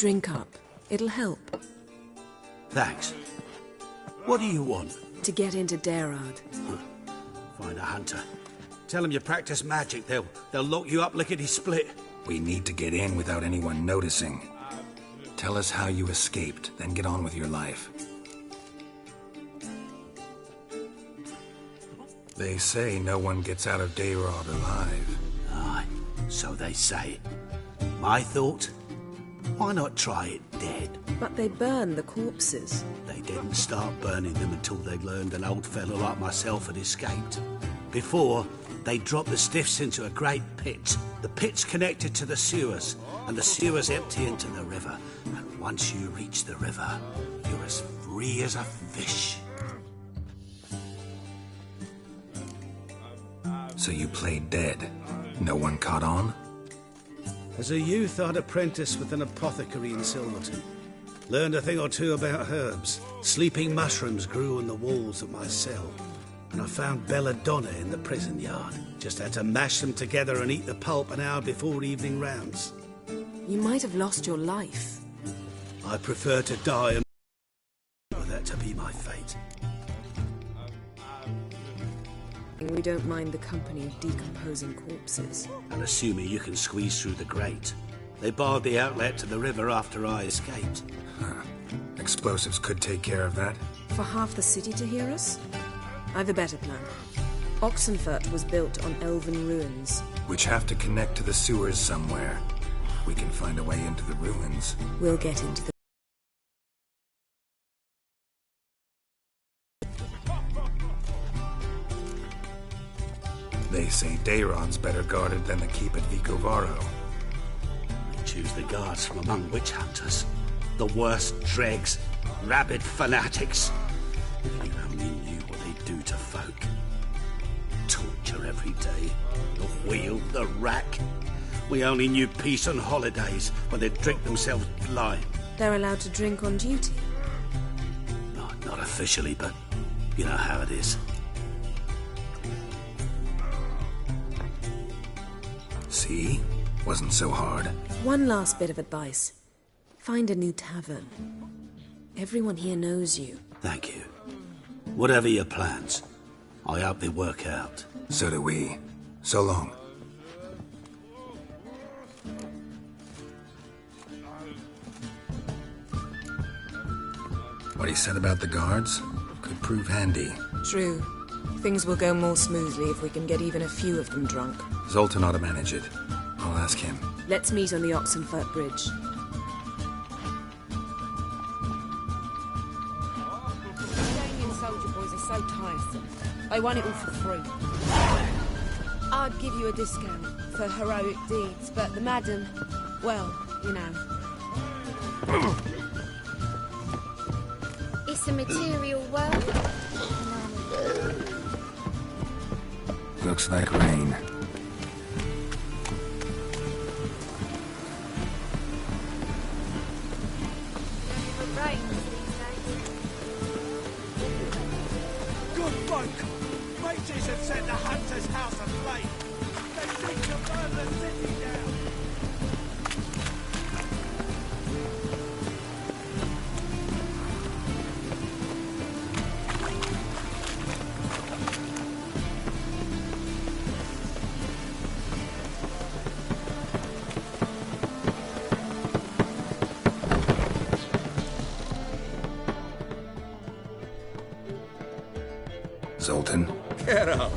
Drink up. It'll help. Thanks. What do you want? To get into Derard. Find a hunter. Tell them you practice magic. They'll lock you up lickety-split. We need to get in without anyone noticing. Tell us how you escaped, then get on with your life. They say no one gets out of Derard alive. Aye, so they say. My thought? Why not try it dead? But they burn the corpses. They didn't start burning them until they'd learned an old fellow like myself had escaped. Before, they dropped the stiffs into a great pit. The pit's connected to the sewers, and the sewers empty into the river. And once you reach the river, you're as free as a fish. So you played dead. No one caught on? As a youth, I'd apprenticed with an apothecary in Silverton. Learned a thing or two about herbs. Sleeping mushrooms grew on the walls of my cell. And I found belladonna in the prison yard. Just had to mash them together and eat the pulp an hour before evening rounds. You might have lost your life. I prefer to die and for that to be my fate. We don't mind the company of decomposing corpses. And assuming you can squeeze through the grate. They barred the outlet to the river after I escaped. Huh. Explosives could take care of that. For half the city to hear us? I've a better plan. Oxenfurt was built on elven ruins. Which have to connect to the sewers somewhere. We can find a way into the ruins. We'll get into the... They say Dayron's better guarded than the keep at Vicovaro. We choose the guards from among witch hunters. The worst dregs, rabid fanatics. If you only knew what they do to folk. Torture every day. The wheel, the rack. We only knew peace on holidays when they'd drink themselves blind. They're allowed to drink on duty? Not officially, but you know how it is. See? Wasn't so hard. One last bit of advice. Find a new tavern. Everyone here knows you. Thank you. Whatever your plans, I hope they work out. So do we. So long. What he said about the guards could prove handy. True. Things will go more smoothly if we can get even a few of them drunk. Zoltan ought to manage it. I'll ask him. Let's meet on the Oxenfurt Bridge. Damien soldier boys are so tiresome. They want it all for free. I'd give you a discount for heroic deeds, but the madam, well, you know. It's a material world. Looks like rain. Good folk! Mages have set the hunter's house aflame! They seek to burn the city down! Zoltan? Get up!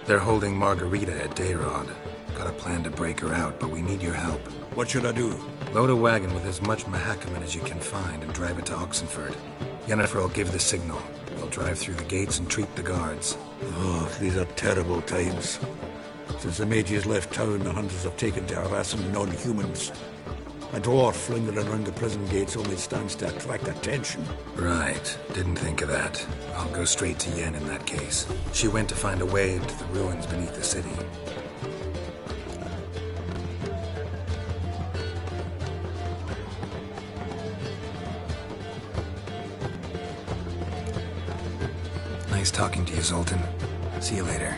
They're holding Margarita at Dayrod. Got a plan to break her out, but we need your help. What should I do? Load a wagon with as much Mahakaman as you can find and drive it to Oxenfurt. Yennefer will give the signal. We'll drive through the gates and treat the guards. Oh, these are terrible times. Since the mages left town, the hunters have taken to harassing non-humans. A dwarf lingering around the prison gates only stands to attract attention. Right. Didn't think of that. I'll go straight to Yen in that case. She went to find a way into the ruins beneath the city. Nice talking to you, Zoltan. See you later.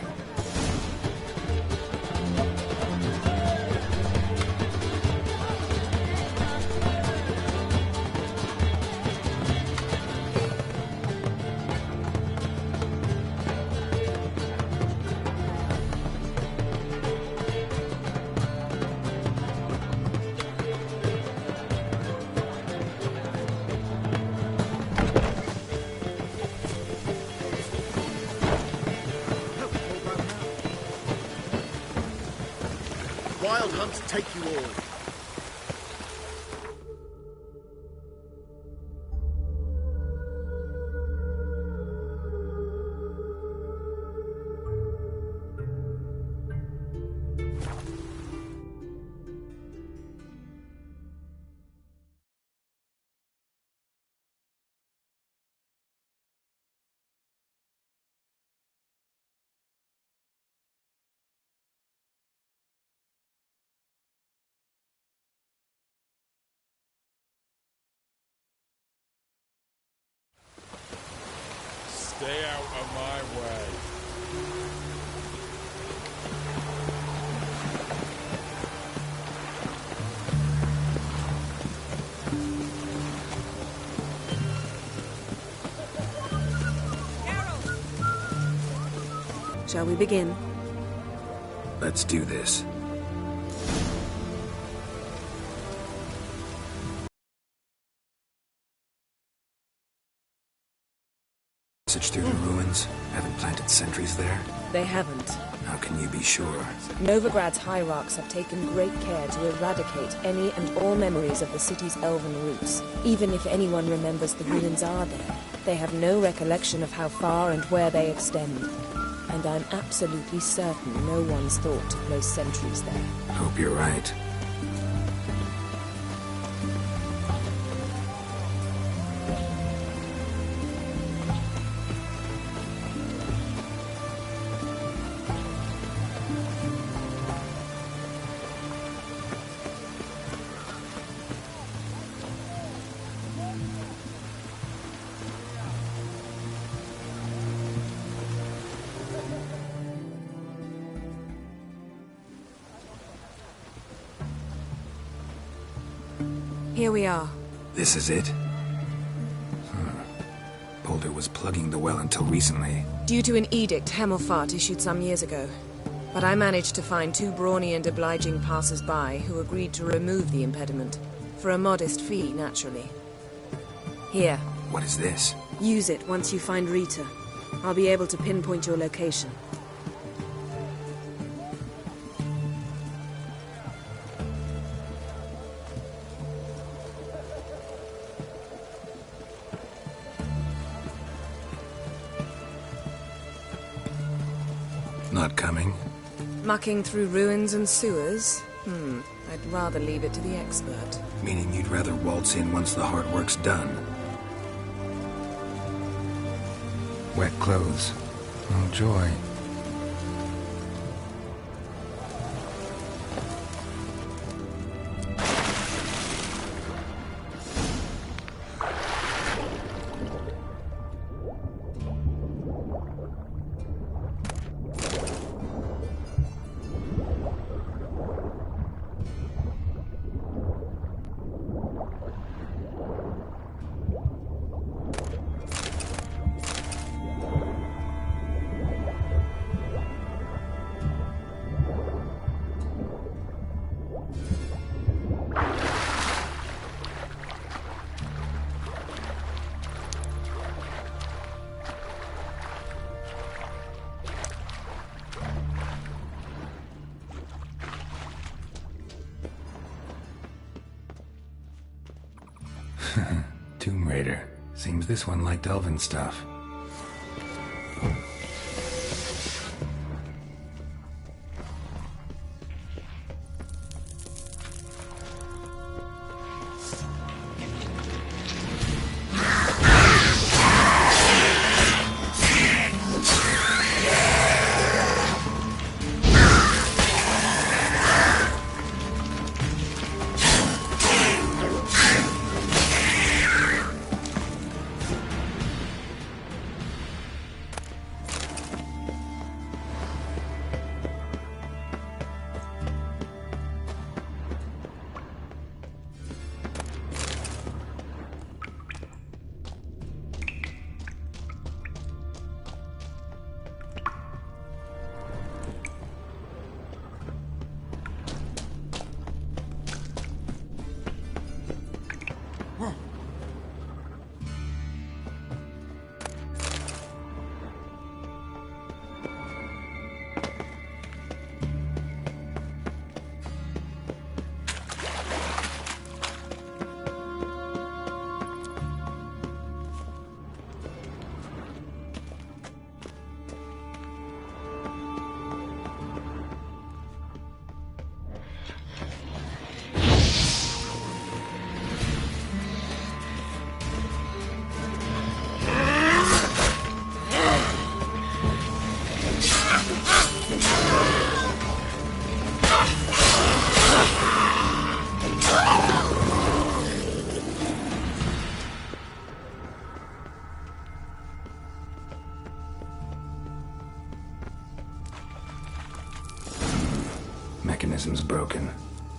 Wild Hunt take you all. Stay out of my way. Shall we begin? Let's do this. Passage through the ruins? Haven't planted sentries there? They haven't. How can you be sure? Novigrad's hierarchs have taken great care to eradicate any and all memories of the city's elven roots. Even if anyone remembers the ruins are there, they have no recollection of how far and where they extend. And I'm absolutely certain no one's thought to place sentries there. Hope you're right. Here we are. This is it? Boulder was plugging the well until recently. Due to an edict Hemelfart issued some years ago. But I managed to find two brawny and obliging passers-by who agreed to remove the impediment. For a modest fee, naturally. Here. What is this? Use it once you find Rita. I'll be able to pinpoint your location. Not coming? Mucking through ruins and sewers? I'd rather leave it to the expert. Meaning you'd rather waltz in once the hard work's done. Wet clothes. Oh, joy. Tomb Raider. Seems this one liked elven stuff.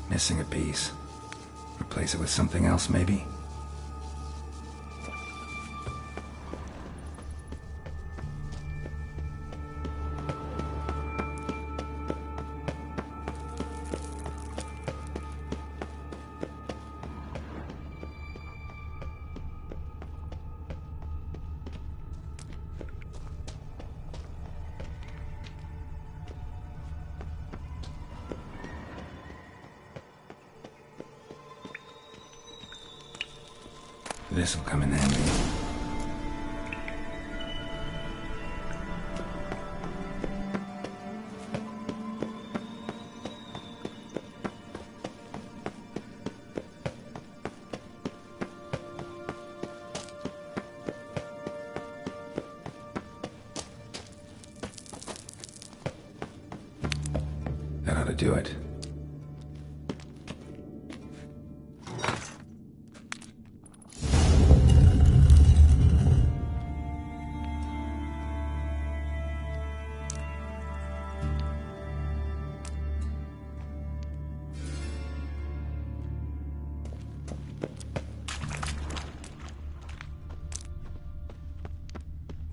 Missing a piece. Replace it with something else, maybe? This'll come in handy. That ought to do it.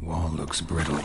Wall looks brittle.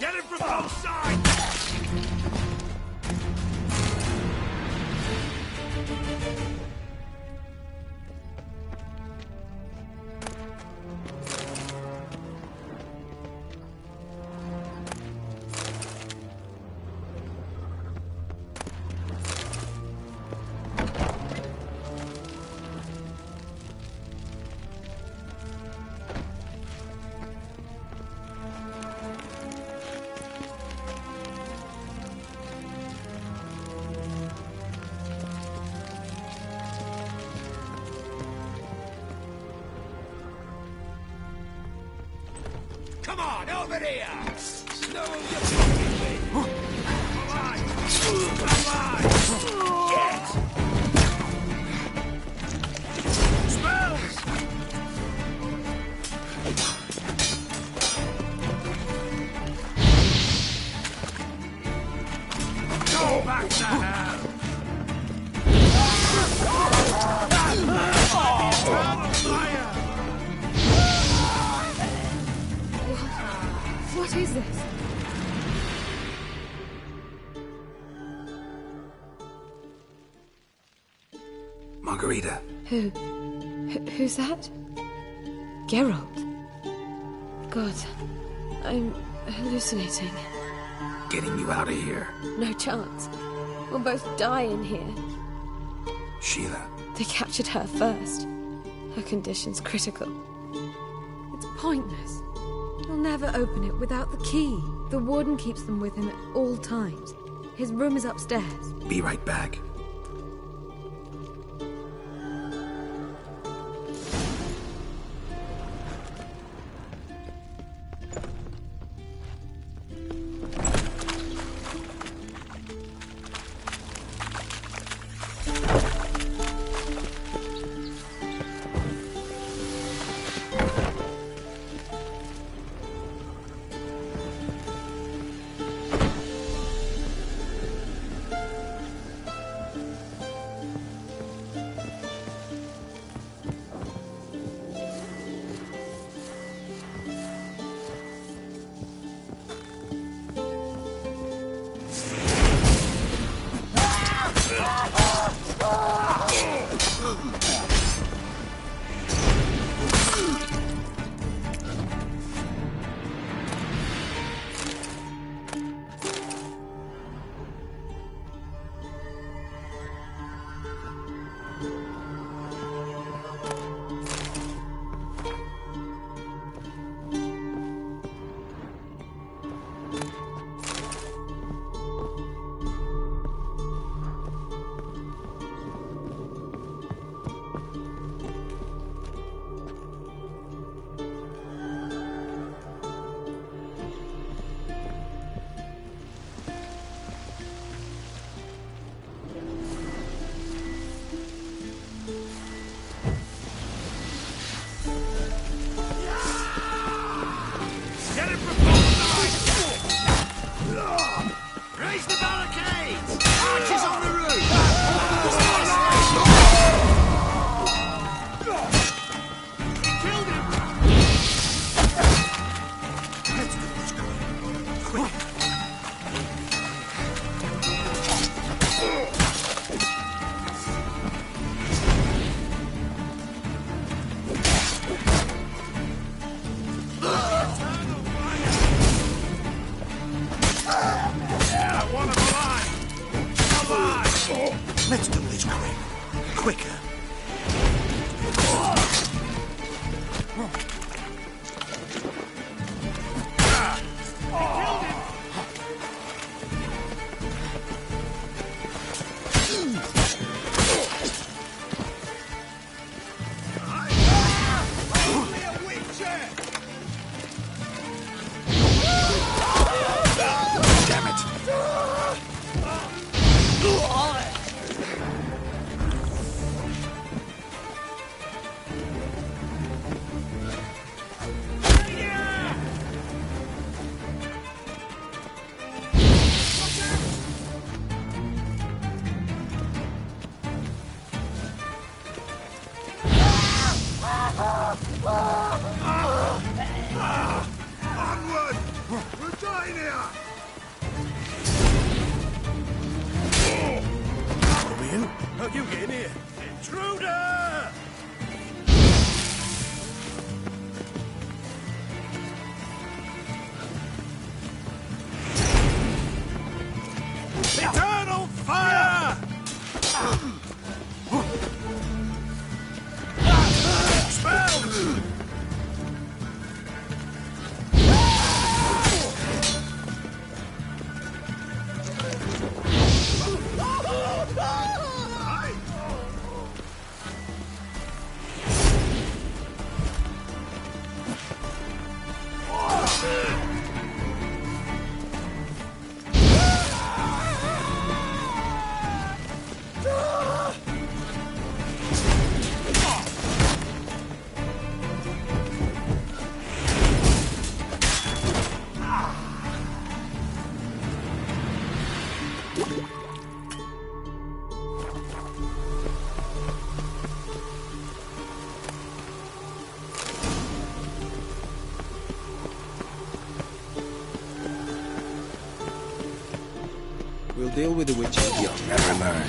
Get him from both sides! Come on, over here! Snow your fucking way! Come on! Come on! Get! Spells! Go back to hell! What is this? Margarita. Who's that? Geralt. God, I'm hallucinating. Getting you out of here. No chance. We'll both die in here. Sheila. They captured her first. Her condition's critical. It's pointless. He'll never open it without the key. The warden keeps them with him at all times. His room is upstairs. Be right back. Let's do this quick. Quicker. Onward! We're dying here! Over you? How you get in here? Intruder! Eternal fire! Expelled! We'll deal with the witches. You'll never learn.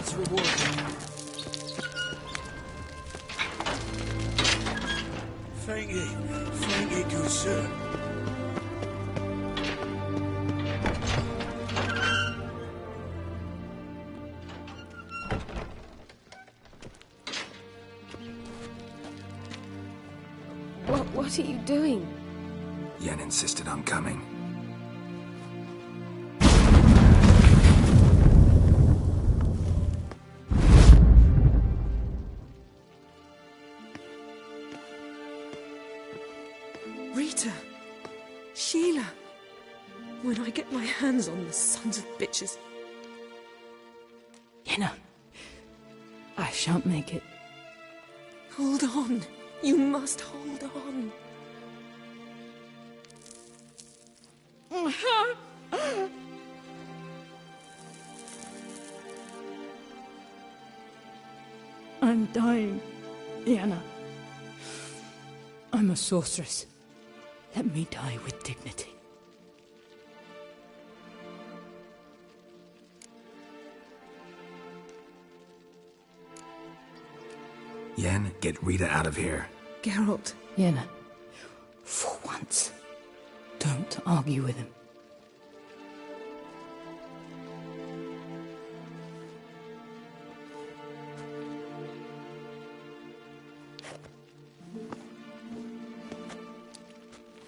gods reward you. Thank you, good sir. What are you doing? Yen insisted on coming. Rita! Sheila! When I get my hands on the sons of bitches. Yenna, I shan't make it. Hold on. You must hold on. I'm dying, Yenna. I'm a sorceress. Let me die with dignity. Yen, get Rita out of here. Geralt. Yenna, for once, don't argue with him.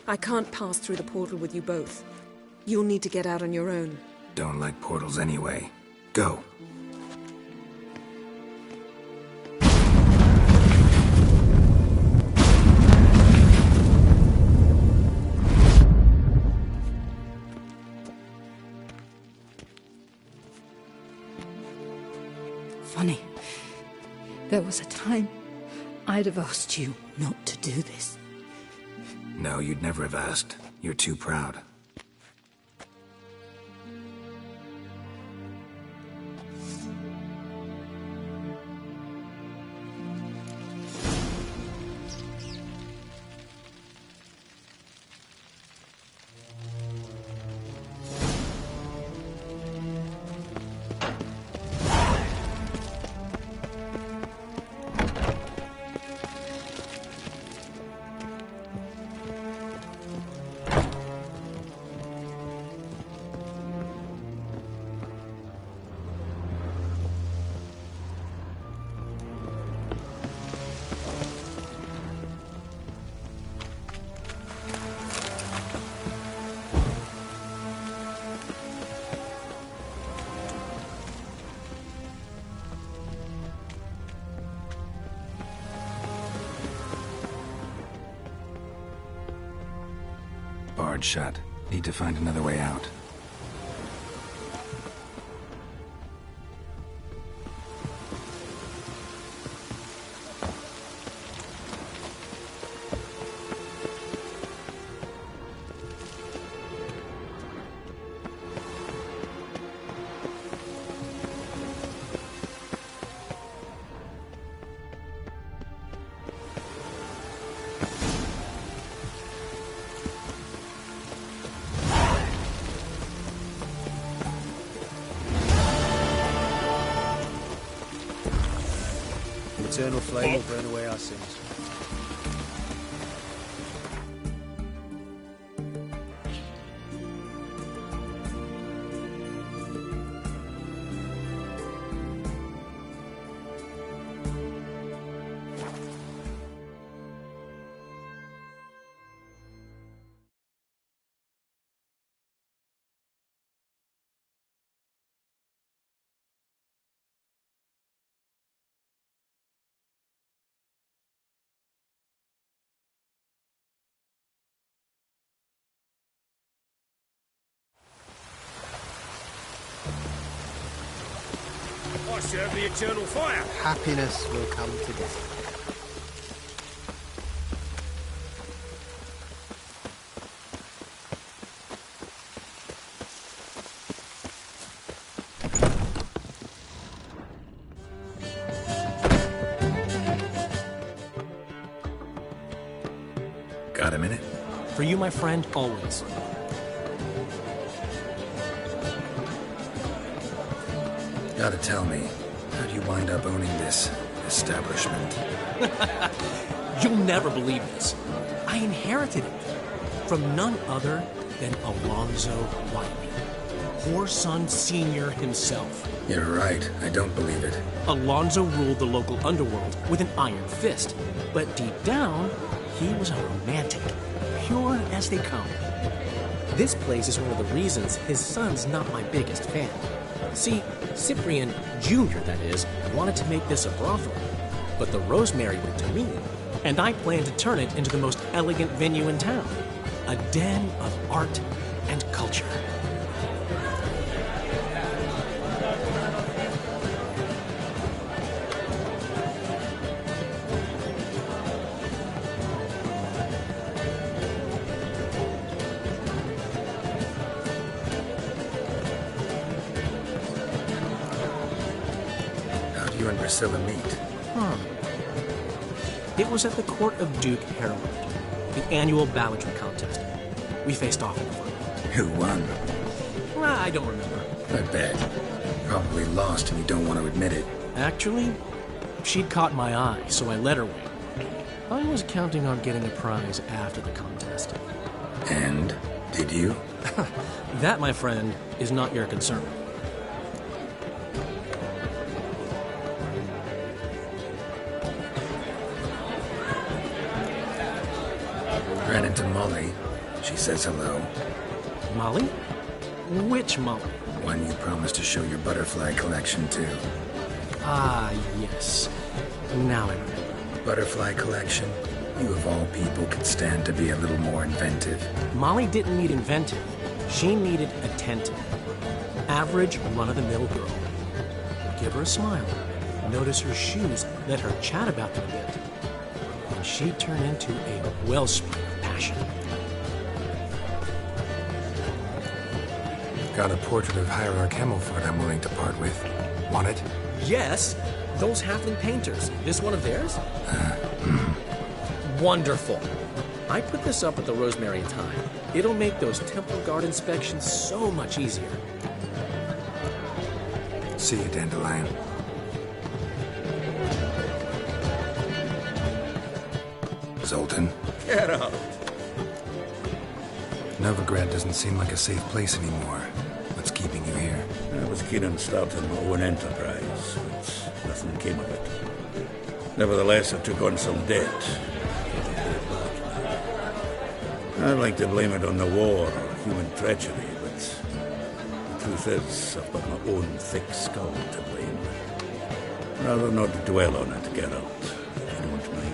I can't pass through the portal with you both. You'll need to get out on your own. Don't like portals anyway. Go. Funny. There was a time I'd have asked you not to do this. No, you'd never have asked. You're too proud. Barred shut. Need to find another way out. Eternal flame will burn away our sins. I serve the eternal fire. Happiness will come together. Got a minute? For you, my friend, always. Gotta tell me, How'd you wind up owning this establishment? You'll never believe this. I inherited it from none other than Alonzo Whiteley, Whoreson Sr. himself. You're right. I don't believe it. Alonzo ruled the local underworld with an iron fist, but deep down, he was a romantic, pure as they come. This place is one of the reasons his son's not my biggest fan. See, Cyprian Jr., that is, wanted to make this a brothel, but the Rosemary went to me, and I plan to turn it into the most elegant venue in town. A den of art and culture. How'd you and Priscilla meet? It was at the court of Duke Harold, the annual balladry contest. We faced off in the final. Who won? I don't remember. I bet. Probably lost and you don't want to admit it. Actually, she'd caught my eye, so I let her win. I was counting on getting a prize after the contest. And? Did you? That, my friend, is not your concern. Ran into Molly. She says hello. Molly? Which Molly? One you promised to show your butterfly collection to. Ah, yes. Now I remember. Butterfly collection? You of all people could stand to be a little more inventive. Molly didn't need inventive. She needed attentive. Average, run-of-the-mill girl. Give her a smile. Notice her shoes. Let her chat about them a bit. And she'd turn into a wellspring of passion. Got a portrait of Hierarch Himmelford I'm willing to part with. Want it? Yes! Those halfling painters. This one of theirs? Wonderful. I put this up at the Rosemary in time. It'll make those temple guard inspections so much easier. See you, Dandelion. Zoltan? Get out! Novigrad doesn't seem like a safe place anymore. What's keeping you here? I was keen on starting my own enterprise, but nothing came of it. Nevertheless, I took on some debt. I'd like to blame it on the war or human treachery, but the truth is, I've got my own thick skull to blame. Rather not dwell on it, Geralt, if you don't mind.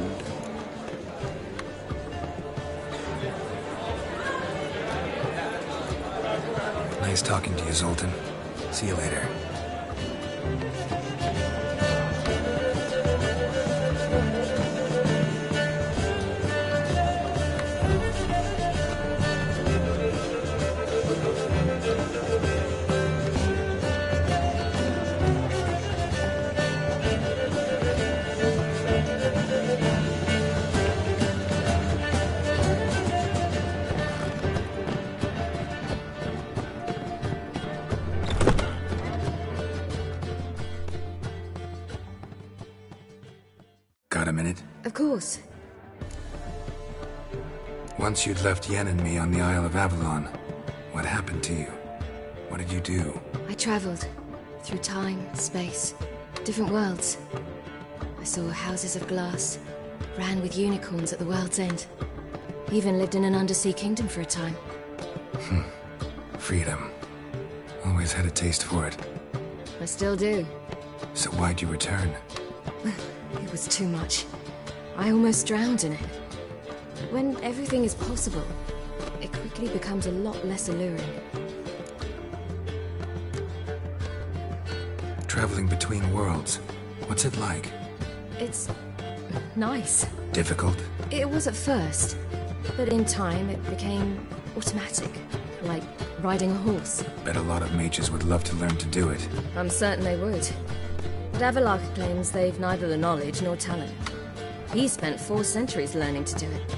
Nice talking to you, Zoltan. See you later. Got a minute? Of course. Once you'd left Yen and me on the Isle of Avalon, what happened to you? What did you do? I traveled through time, space, different worlds. I saw houses of glass, ran with unicorns at the world's end. Even lived in an undersea kingdom for a time. Freedom. Always had a taste for it. I still do. So why'd you return? It was too much. I almost drowned in it. When everything is possible, it quickly becomes a lot less alluring. Traveling between worlds. What's it like? It's nice. Difficult? It was at first, but in time it became automatic, like riding a horse. Bet a lot of mages would love to learn to do it. I'm certain they would. But Avalok claims they've neither the knowledge nor talent. He spent 4 centuries learning to do it,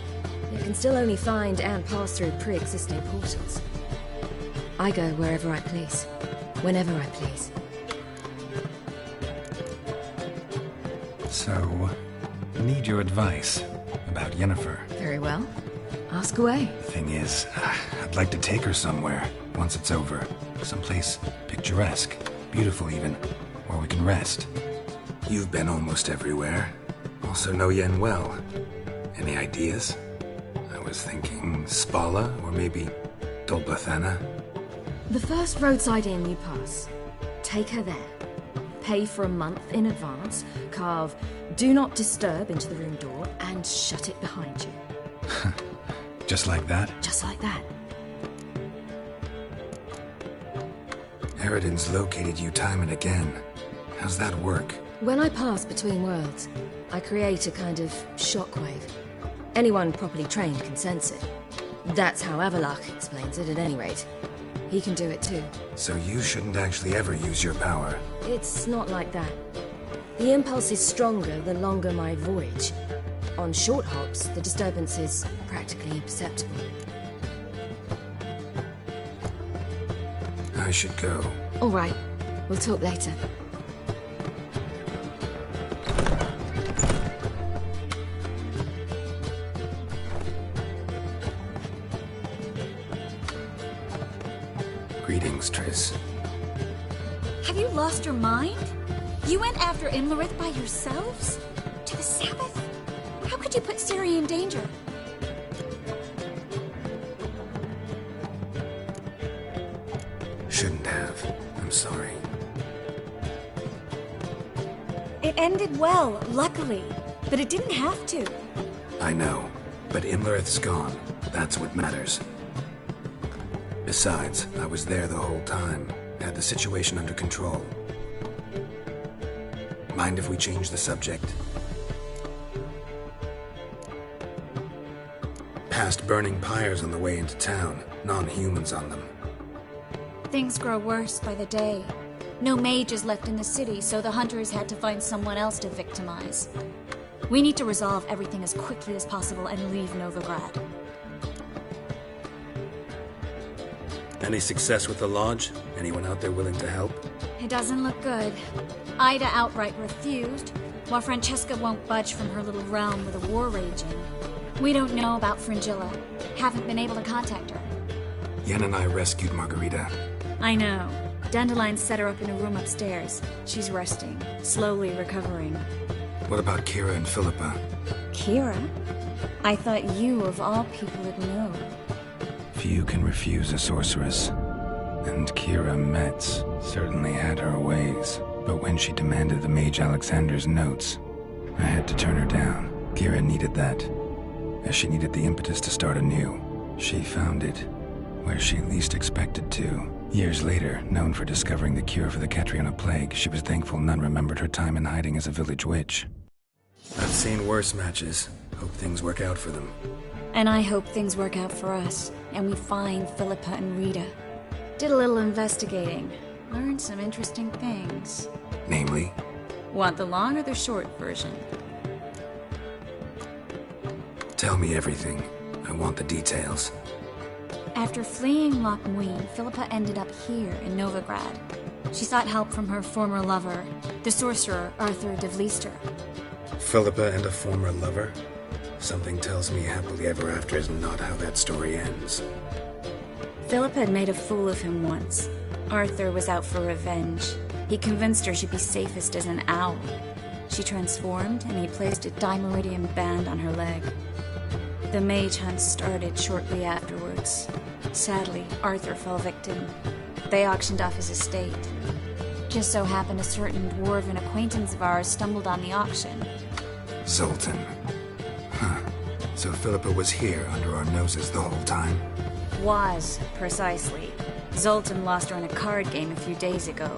yet can still only find and pass through pre-existing portals. I go wherever I please, whenever I please. So, need your advice about Yennefer. Very well. Ask away. The thing is, I'd like to take her somewhere once it's over. Someplace picturesque, beautiful even, where we can rest. You've been almost everywhere. Also know Yen well. Any ideas? I was thinking Spala, or maybe Dolbathana. The first roadside inn you pass. Take her there. Pay for a month in advance, carve "Do Not Disturb" into the room door, and shut it behind you. Just like that? Just like that. Eredin's located you time and again. How's that work? When I pass between worlds, I create a kind of shockwave. Anyone properly trained can sense it. That's how Avalach explains it, at any rate. He can do it too. So you shouldn't actually ever use your power. It's not like that. The impulse is stronger the longer my voyage. On short hops, the disturbance is practically imperceptible. I should go. All right. We'll talk later. Greetings, Triss. Have you lost your mind? You went after Imlerith by yourselves? To the Sabbath? How could you put Ciri in danger? Shouldn't have. I'm sorry. It ended well, luckily. But it didn't have to. I know. But Imlerith's gone. That's what matters. Besides, I was there the whole time. Had the situation under control. Mind if we change the subject? Past burning pyres on the way into town. Non-humans on them. Things grow worse by the day. No mages left in the city, so the hunters had to find someone else to victimize. We need to resolve everything as quickly as possible and leave Novigrad. Any success with the lodge? Anyone out there willing to help? It doesn't look good. Ida outright refused, while Francesca won't budge from her little realm with a war raging. We don't know about Fringilla. Haven't been able to contact her. Yen and I rescued Margarita. I know. Dandelion set her up in a room upstairs. She's resting, slowly recovering. What about Kira and Philippa? Kira? I thought you, of all people, would know. Few can refuse a sorceress. And Kira Metz certainly had her ways. But when she demanded the Mage Alexander's notes, I had to turn her down. Kira needed that, as she needed the impetus to start anew. She found it where she least expected to. Years later, known for discovering the cure for the Catriona plague, she was thankful none remembered her time in hiding as a village witch. I've seen worse matches. Hope things work out for them. And I hope things work out for us, and we find Philippa and Rita. Did a little investigating. Learned some interesting things. Namely? Want the long or the short version? Tell me everything. I want the details. After fleeing Loch Muin, Philippa ended up here in Novigrad. She sought help from her former lover, the sorcerer Arthur de Vlister. Philippa and a former lover? Something tells me happily ever after is not how that story ends. Philippa had made a fool of him once. Arthur was out for revenge. He convinced her she'd be safest as an owl. She transformed, and he placed a Dimeridian band on her leg. The mage hunt started shortly afterwards. Sadly, Arthur fell victim. They auctioned off his estate. Just so happened a certain dwarven acquaintance of ours stumbled on the auction. Zoltan. Huh. So Philippa was here under our noses the whole time? Was, precisely. Zoltan lost her in a card game a few days ago.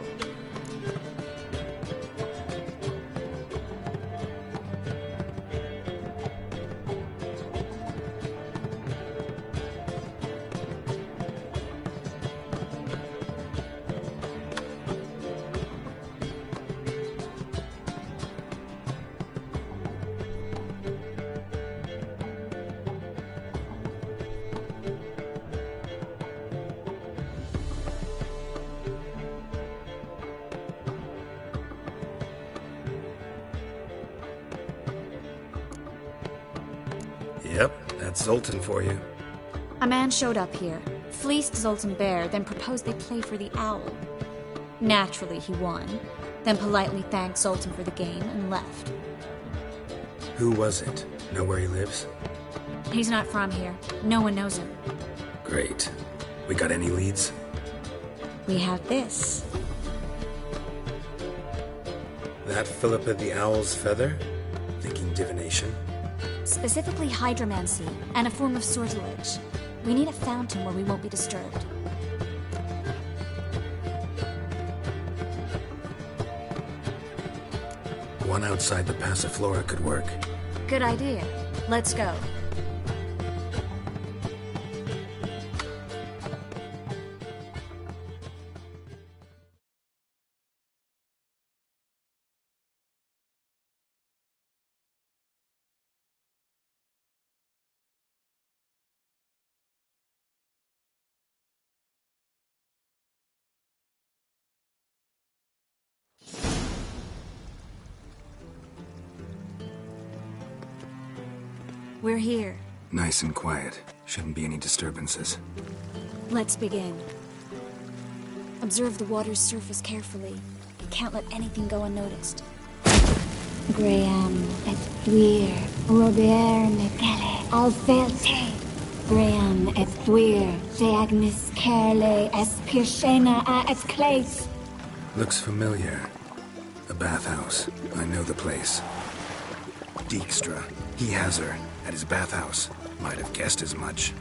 That's Zoltan for you. A man showed up here, fleeced Zoltan bare, then proposed they play for the owl. Naturally, he won, then politely thanked Zoltan for the game and left. Who was it? Know where he lives? He's not from here. No one knows him. Great. We got any leads? We have this. That Philippa the Owl's feather? Thinking divination? Specifically hydromancy, and a form of sortilege. We need a fountain where we won't be disturbed. One outside the Passiflora could work. Good idea. Let's go. We're here. Nice and quiet. Shouldn't be any disturbances. Let's begin. Observe the water's surface carefully. Can't let anything go unnoticed. Graham et thuir, Robert Mekele, Alfelte. Graham et thuir, Deagnis Kerle, es Pirshena a es Clace. Looks familiar. A bathhouse. I know the place. Dijkstra. He has her. At his bathhouse. Might have guessed as much.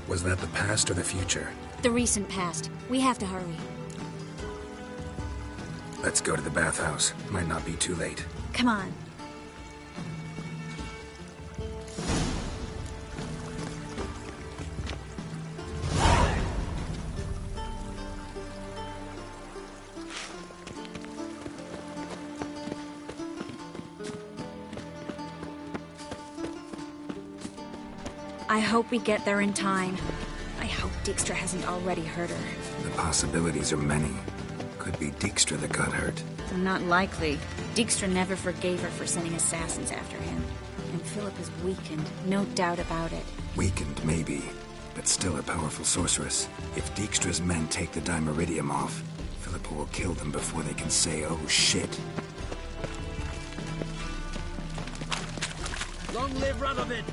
Was that the past or the future? The recent past. We have to hurry. Let's go to the bathhouse. Might not be too late. Come on. I hope we get there in time. I hope Dijkstra hasn't already hurt her. The possibilities are many. Could be Dijkstra that got hurt. Not likely. Dijkstra never forgave her for sending assassins after him. And Philip is weakened, no doubt about it. Weakened, maybe, but still a powerful sorceress. If Dijkstra's men take the Dimeridium off, Philippa will kill them before they can say, oh shit. Long live Radovid!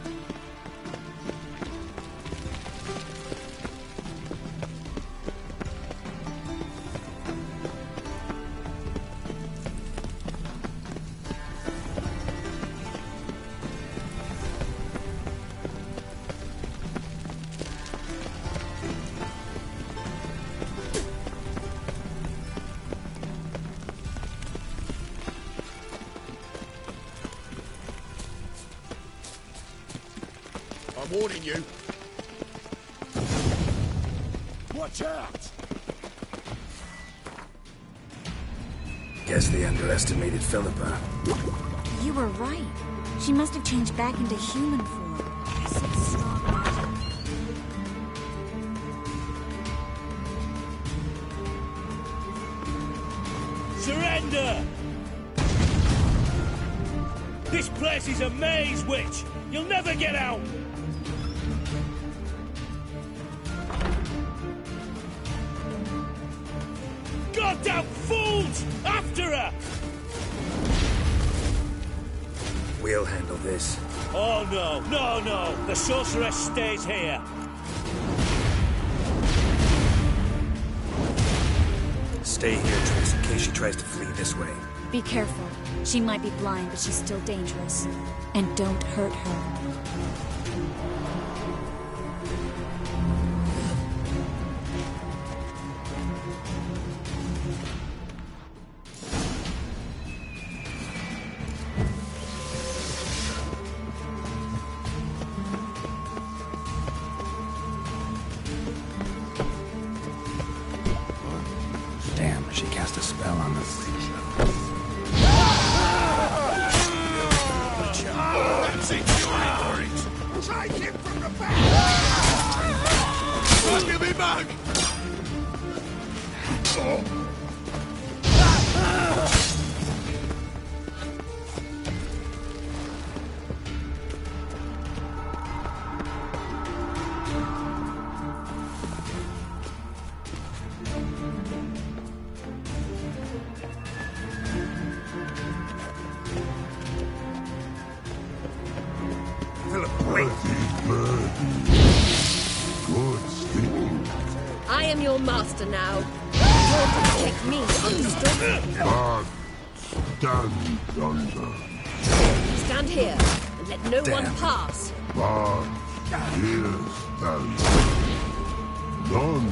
I'm warning you. Watch out! Guess they underestimated Philippa. You were right. She must have changed back into human form. Guess it's strong. Surrender! This place is a maze, witch! You'll never get out! Goddamn fools! After her! We'll handle this. Oh no, no, no! The sorceress stays here! Stay here, Triss, in case she tries to flee this way. Be careful. She might be blind, but she's still dangerous. And don't hurt her. Damn, she cast a spell on us. That's it, take him from the back! Look at me, mug! I am your master now. You're to protect me, understood? But stand under. Stand here and let no one pass. But here stand. None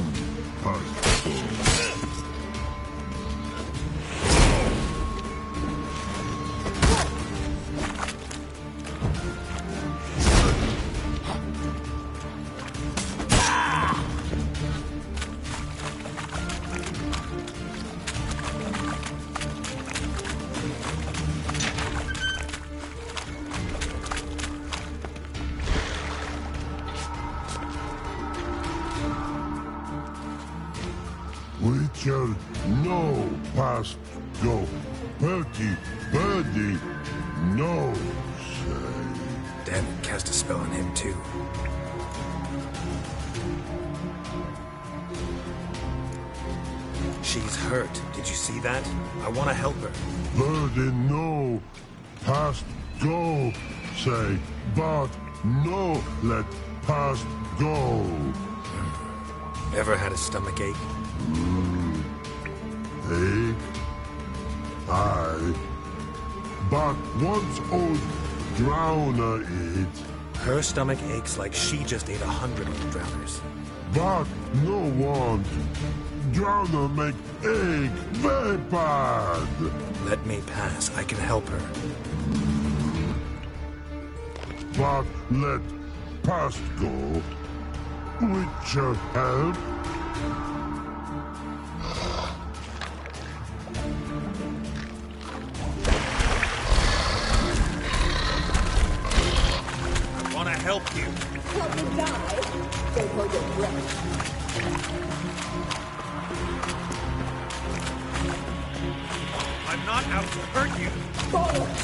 pass go. Witcher, no past go. Birdie, no say. Damn it, cast a spell on him too. She's hurt. Did you see that? I want to help her. Birdie, no past go say. But no let past go. Ever had a stomach ache? Ache? Aye. But once old drowner eat. Her stomach aches like she just ate 100 old drowners. But no want. Drowner make ache very bad. Let me pass. I can help her. But let past go. Witcher help. Help you. Help me die? Don't hold your breath. I'm not out to hurt you. Bollocks!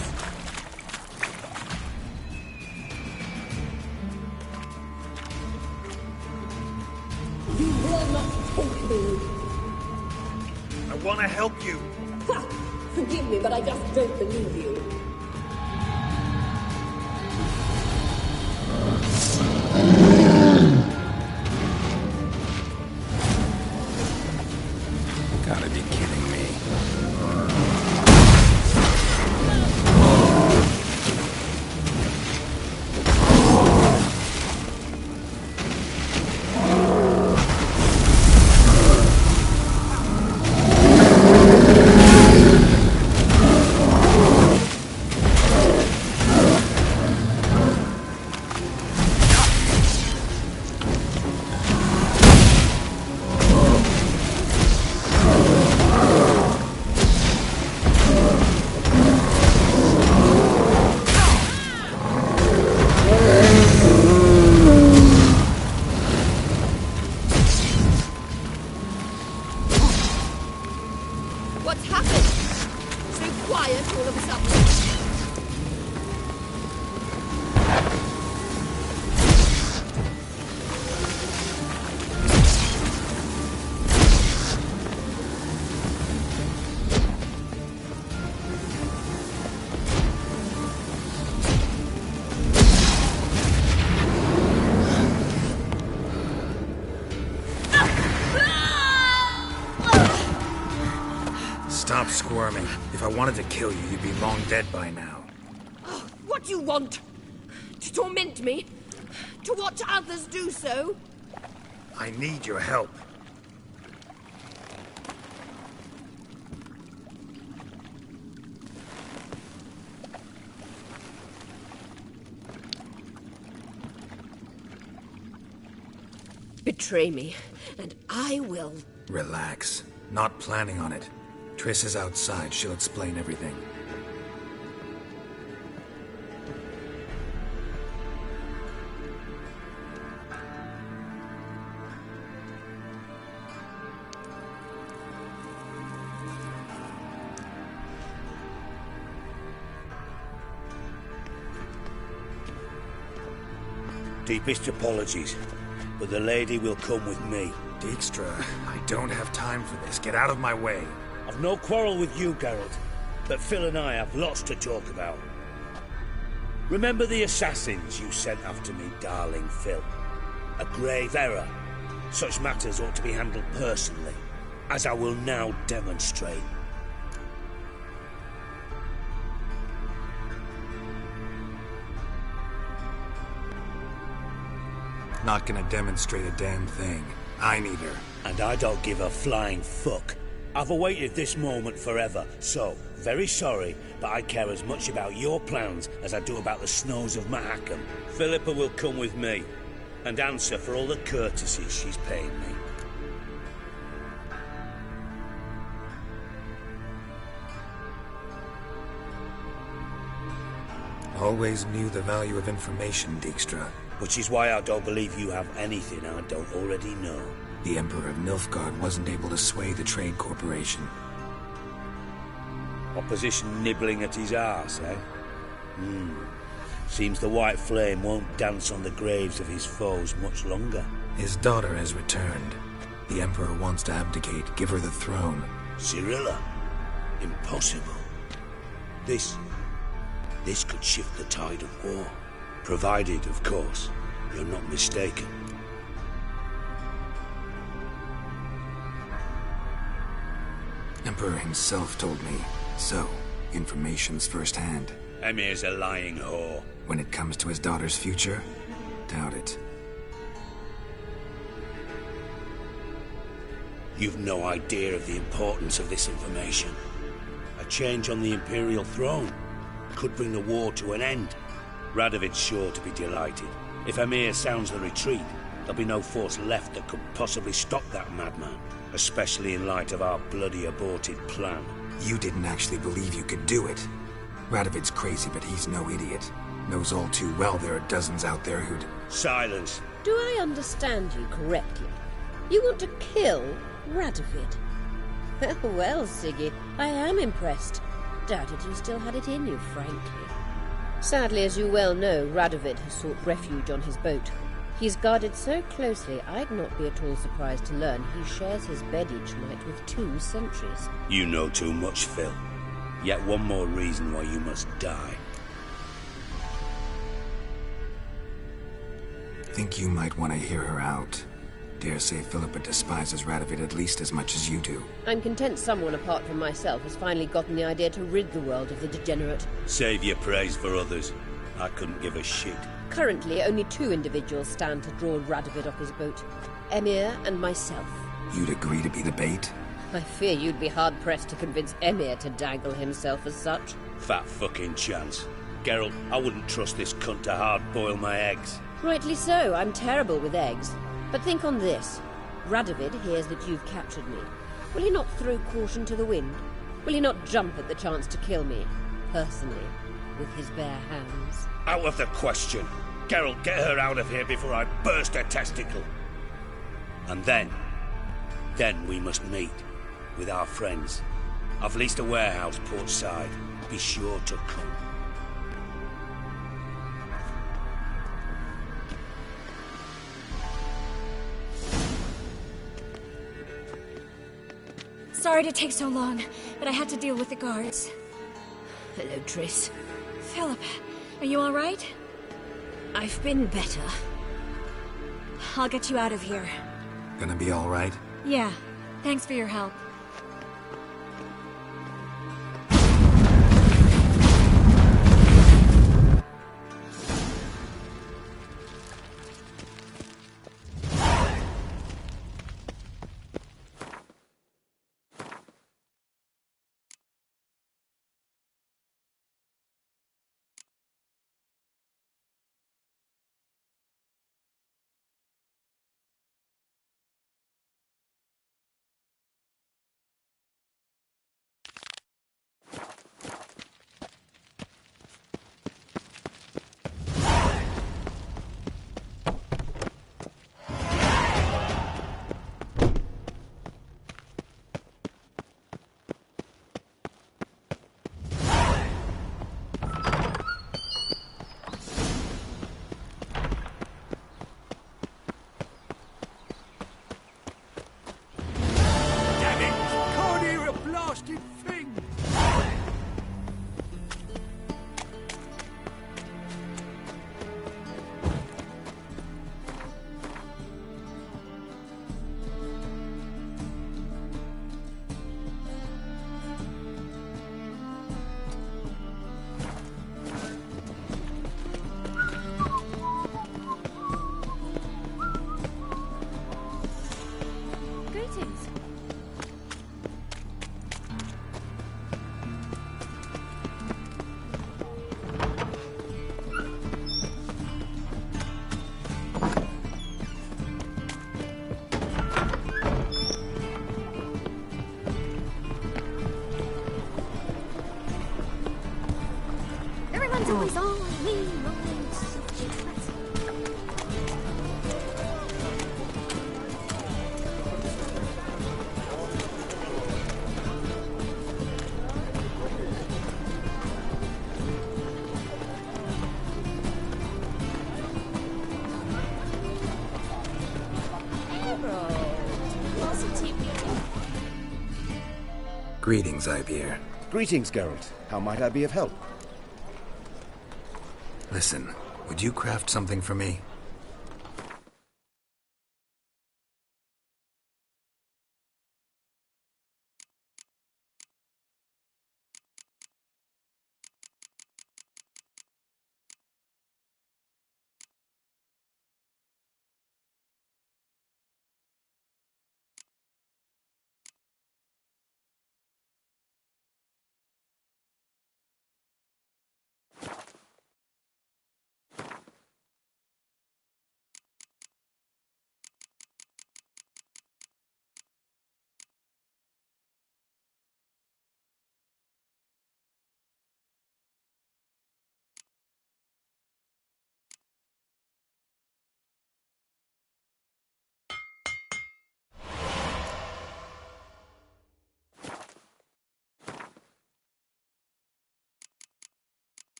You will not take me. I want to help you. Ha! Forgive me, but I just don't believe you. Gotta be kidding me. What's happened? So quiet all of a sudden. Stop squirming. If I wanted to kill you, you'd be long dead by now. What do you want? To torment me? To watch others do so? I need your help. Betray me, and I will. Relax. Not planning on it. Triss is outside. She'll explain everything. Deepest apologies, but the lady will come with me. Dijkstra, I don't have time for this. Get out of my way. I've no quarrel with you, Geralt, but Phil and I have lots to talk about. Remember the assassins you sent after me, darling Phil? A grave error. Such matters ought to be handled personally, as I will now demonstrate. Not gonna demonstrate a damn thing. I need her. And I don't give a flying fuck. I've awaited this moment forever, so, very sorry, but I care as much about your plans as I do about the snows of Mahakam. Philippa will come with me, and answer for all the courtesies she's paid me. Always knew the value of information, Dijkstra. Which is why I don't believe you have anything I don't already know. The Emperor of Nilfgaard wasn't able to sway the Trade Corporation. Opposition nibbling at his arse, eh? Seems the White Flame won't dance on the graves of his foes much longer. His daughter has returned. The Emperor wants to abdicate, give her the throne. Cirilla? Impossible. This could shift the tide of war. Provided, of course, you're not mistaken. Emperor himself told me. So, information's firsthand. Emir's a lying whore. When it comes to his daughter's future, doubt it. You've no idea of the importance of this information. A change on the Imperial throne could bring the war to an end. Radovid's sure to be delighted. If Emir sounds the retreat, there'll be no force left that could possibly stop that madman. Especially in light of our bloody aborted plan. You didn't actually believe you could do it. Radovid's crazy, but he's no idiot. Knows all too well there are dozens out there who'd... Silence. Do I understand you correctly? You want to kill Radovid? Well, Siggy, I am impressed. Doubted you still had it in you, frankly. Sadly, as you well know, Radovid has sought refuge on his boat. He's guarded so closely, I'd not be at all surprised to learn he shares his bed each night with 2 sentries. You know too much, Phil. Yet one more reason why you must die. Think you might want to hear her out. Dare say Philippa despises Radovid at least as much as you do. I'm content someone apart from myself has finally gotten the idea to rid the world of the degenerate. Save your praise for others. I couldn't give a shit. Currently, only 2 individuals stand to draw Radovid off his boat. Emir and myself. You'd agree to be the bait? I fear you'd be hard-pressed to convince Emir to dangle himself as such. Fat fucking chance. Geralt, I wouldn't trust this cunt to hard-boil my eggs. Rightly so, I'm terrible with eggs. But think on this. Radovid hears that you've captured me. Will he not throw caution to the wind? Will he not jump at the chance to kill me, personally, with his bare hands? Out of the question. Geralt, get her out of here before I burst her testicle. And then we must meet with our friends. I've leased a warehouse portside. Be sure to come. Sorry to take so long, but I had to deal with the guards. Hello, Triss. Philip, are you all right? I've been better. I'll get you out of here. Gonna be all right? Yeah. Thanks for your help. She's always on me, mind, such a threat. Greetings, Ibeer. Greetings, Geralt. How might I be of help? Listen, would you craft something for me?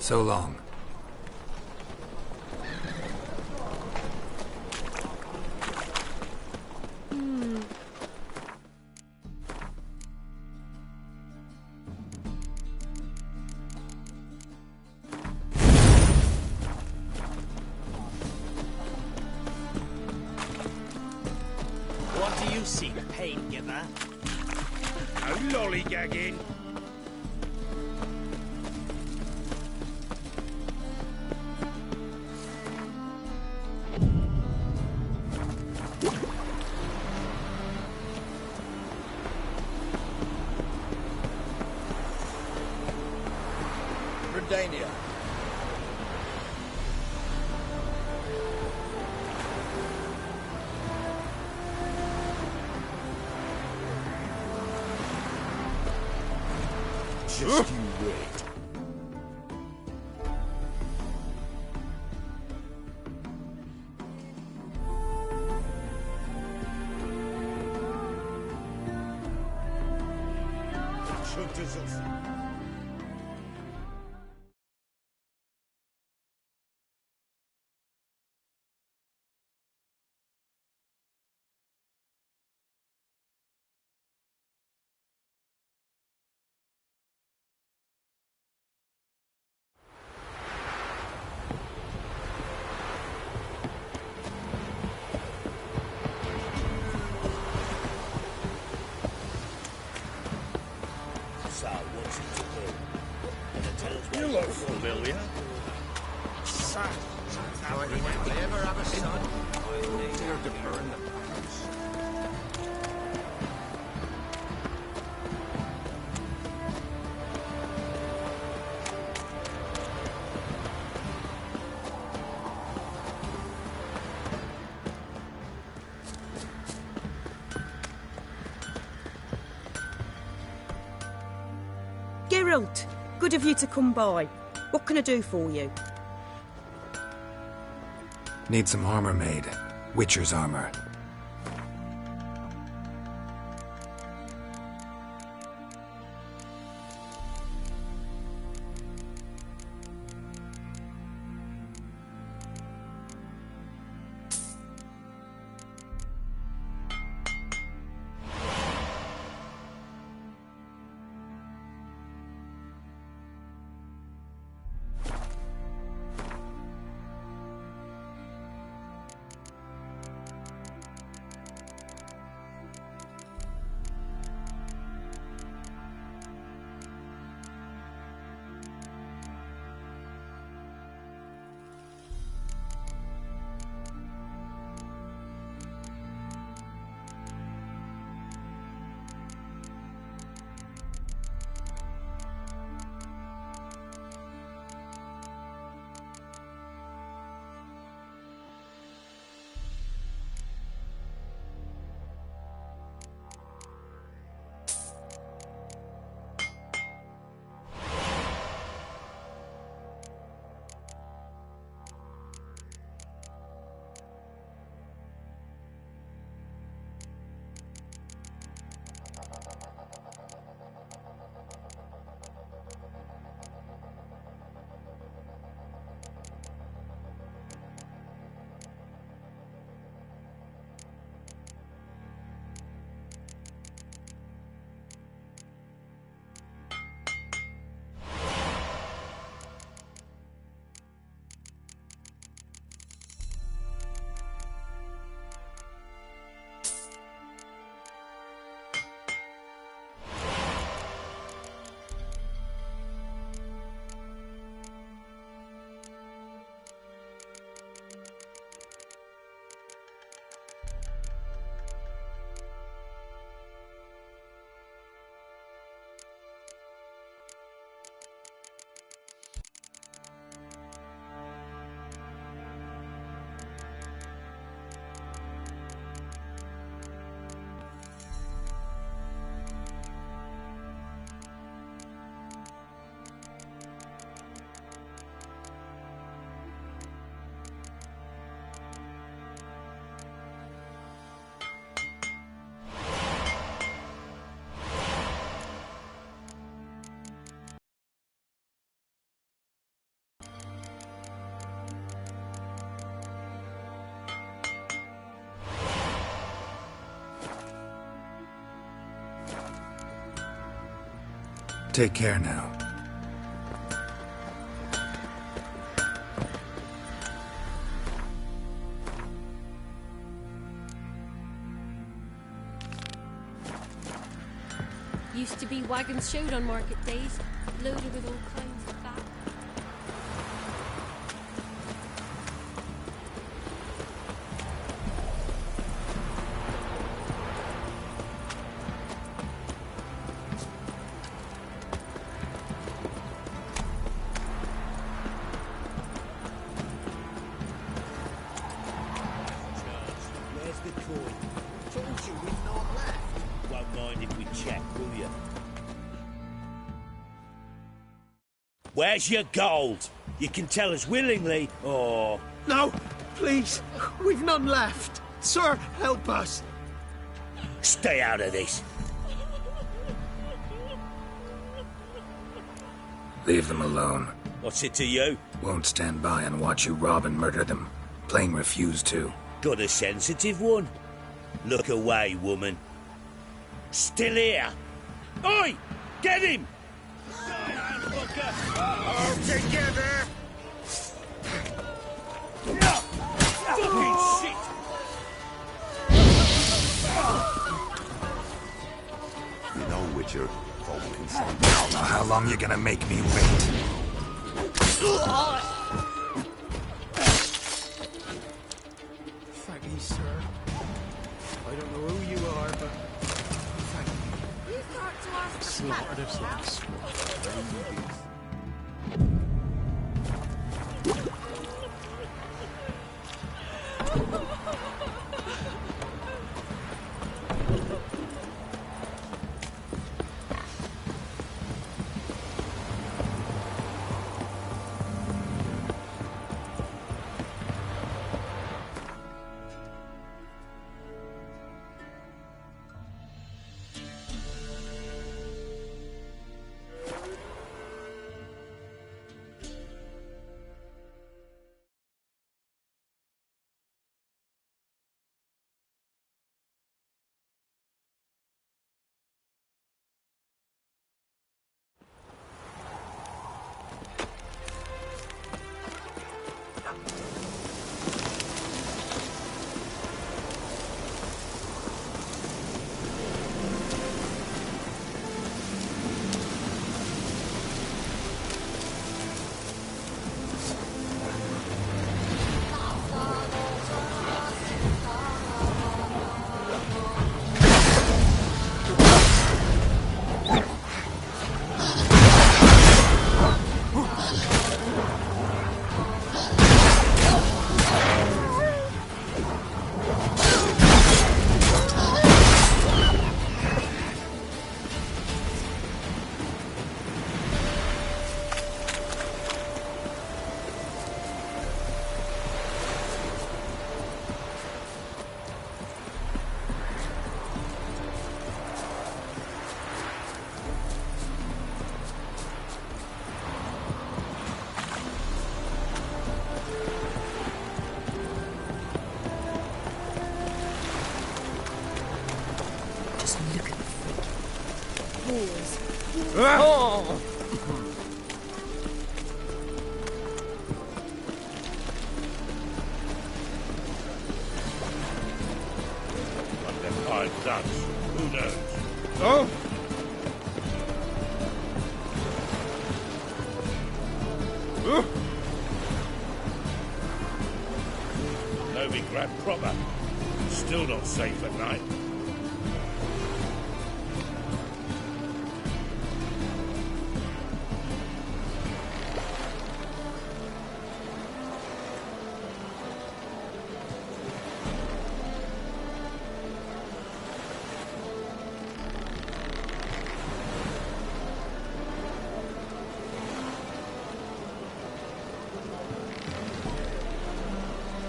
So long. What do you seek, pain giver? No lollygagging. Redania. Just you wait. So, what's it to do? You look familiar. Son. If I ever have a son, I'll need her to burn the house. Geralt, good of you to come by. What can I do for you? Need some armor made. Witcher's armor. Take care now. Used to be wagons showed on market days, loaded with all kinds of fat. Where's the coin? Told you we've not left. Won't mind if we check, will you? Where's your gold? You can tell us willingly, or... No, please. We've none left. Sir, help us. Stay out of this. Leave them alone. What's it to you? Won't stand by and watch you rob and murder them. Plain refuse to. Got a sensitive one? Look away, woman. Still here. Oi! Get him! All together! Fucking shit! You know, Witcher, folk can say... Now, how long you gonna make me wait? Thank you, sir. I don't know who you are, but thank you. You thought to ask the Slaughtered us like house. swine. Oh! But them high ducks, who knows? Oh! Novigrad proper. Still not safe at night.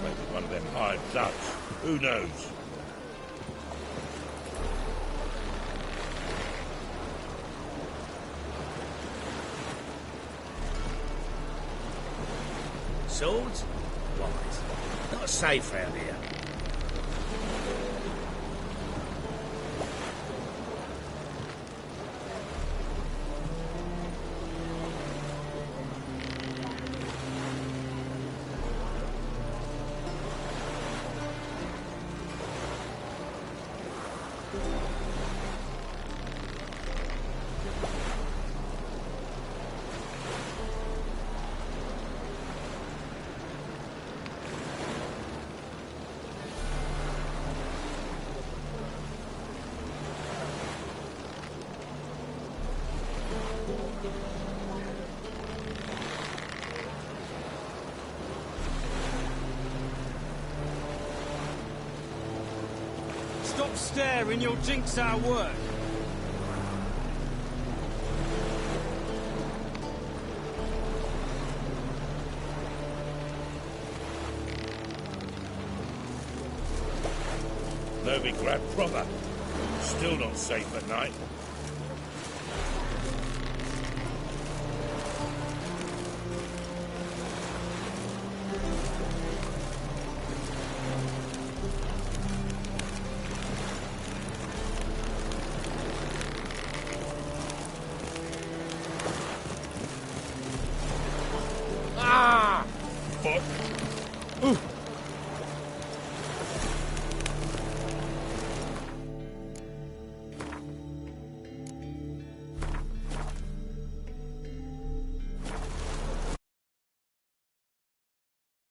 Maybe one of them hired ducks. Who knows? Swords? Wise. Not safe round here. Stop staring, you'll jinx our work. Novigrad proper. Still not safe at night. Ah! Fuck. Ooh!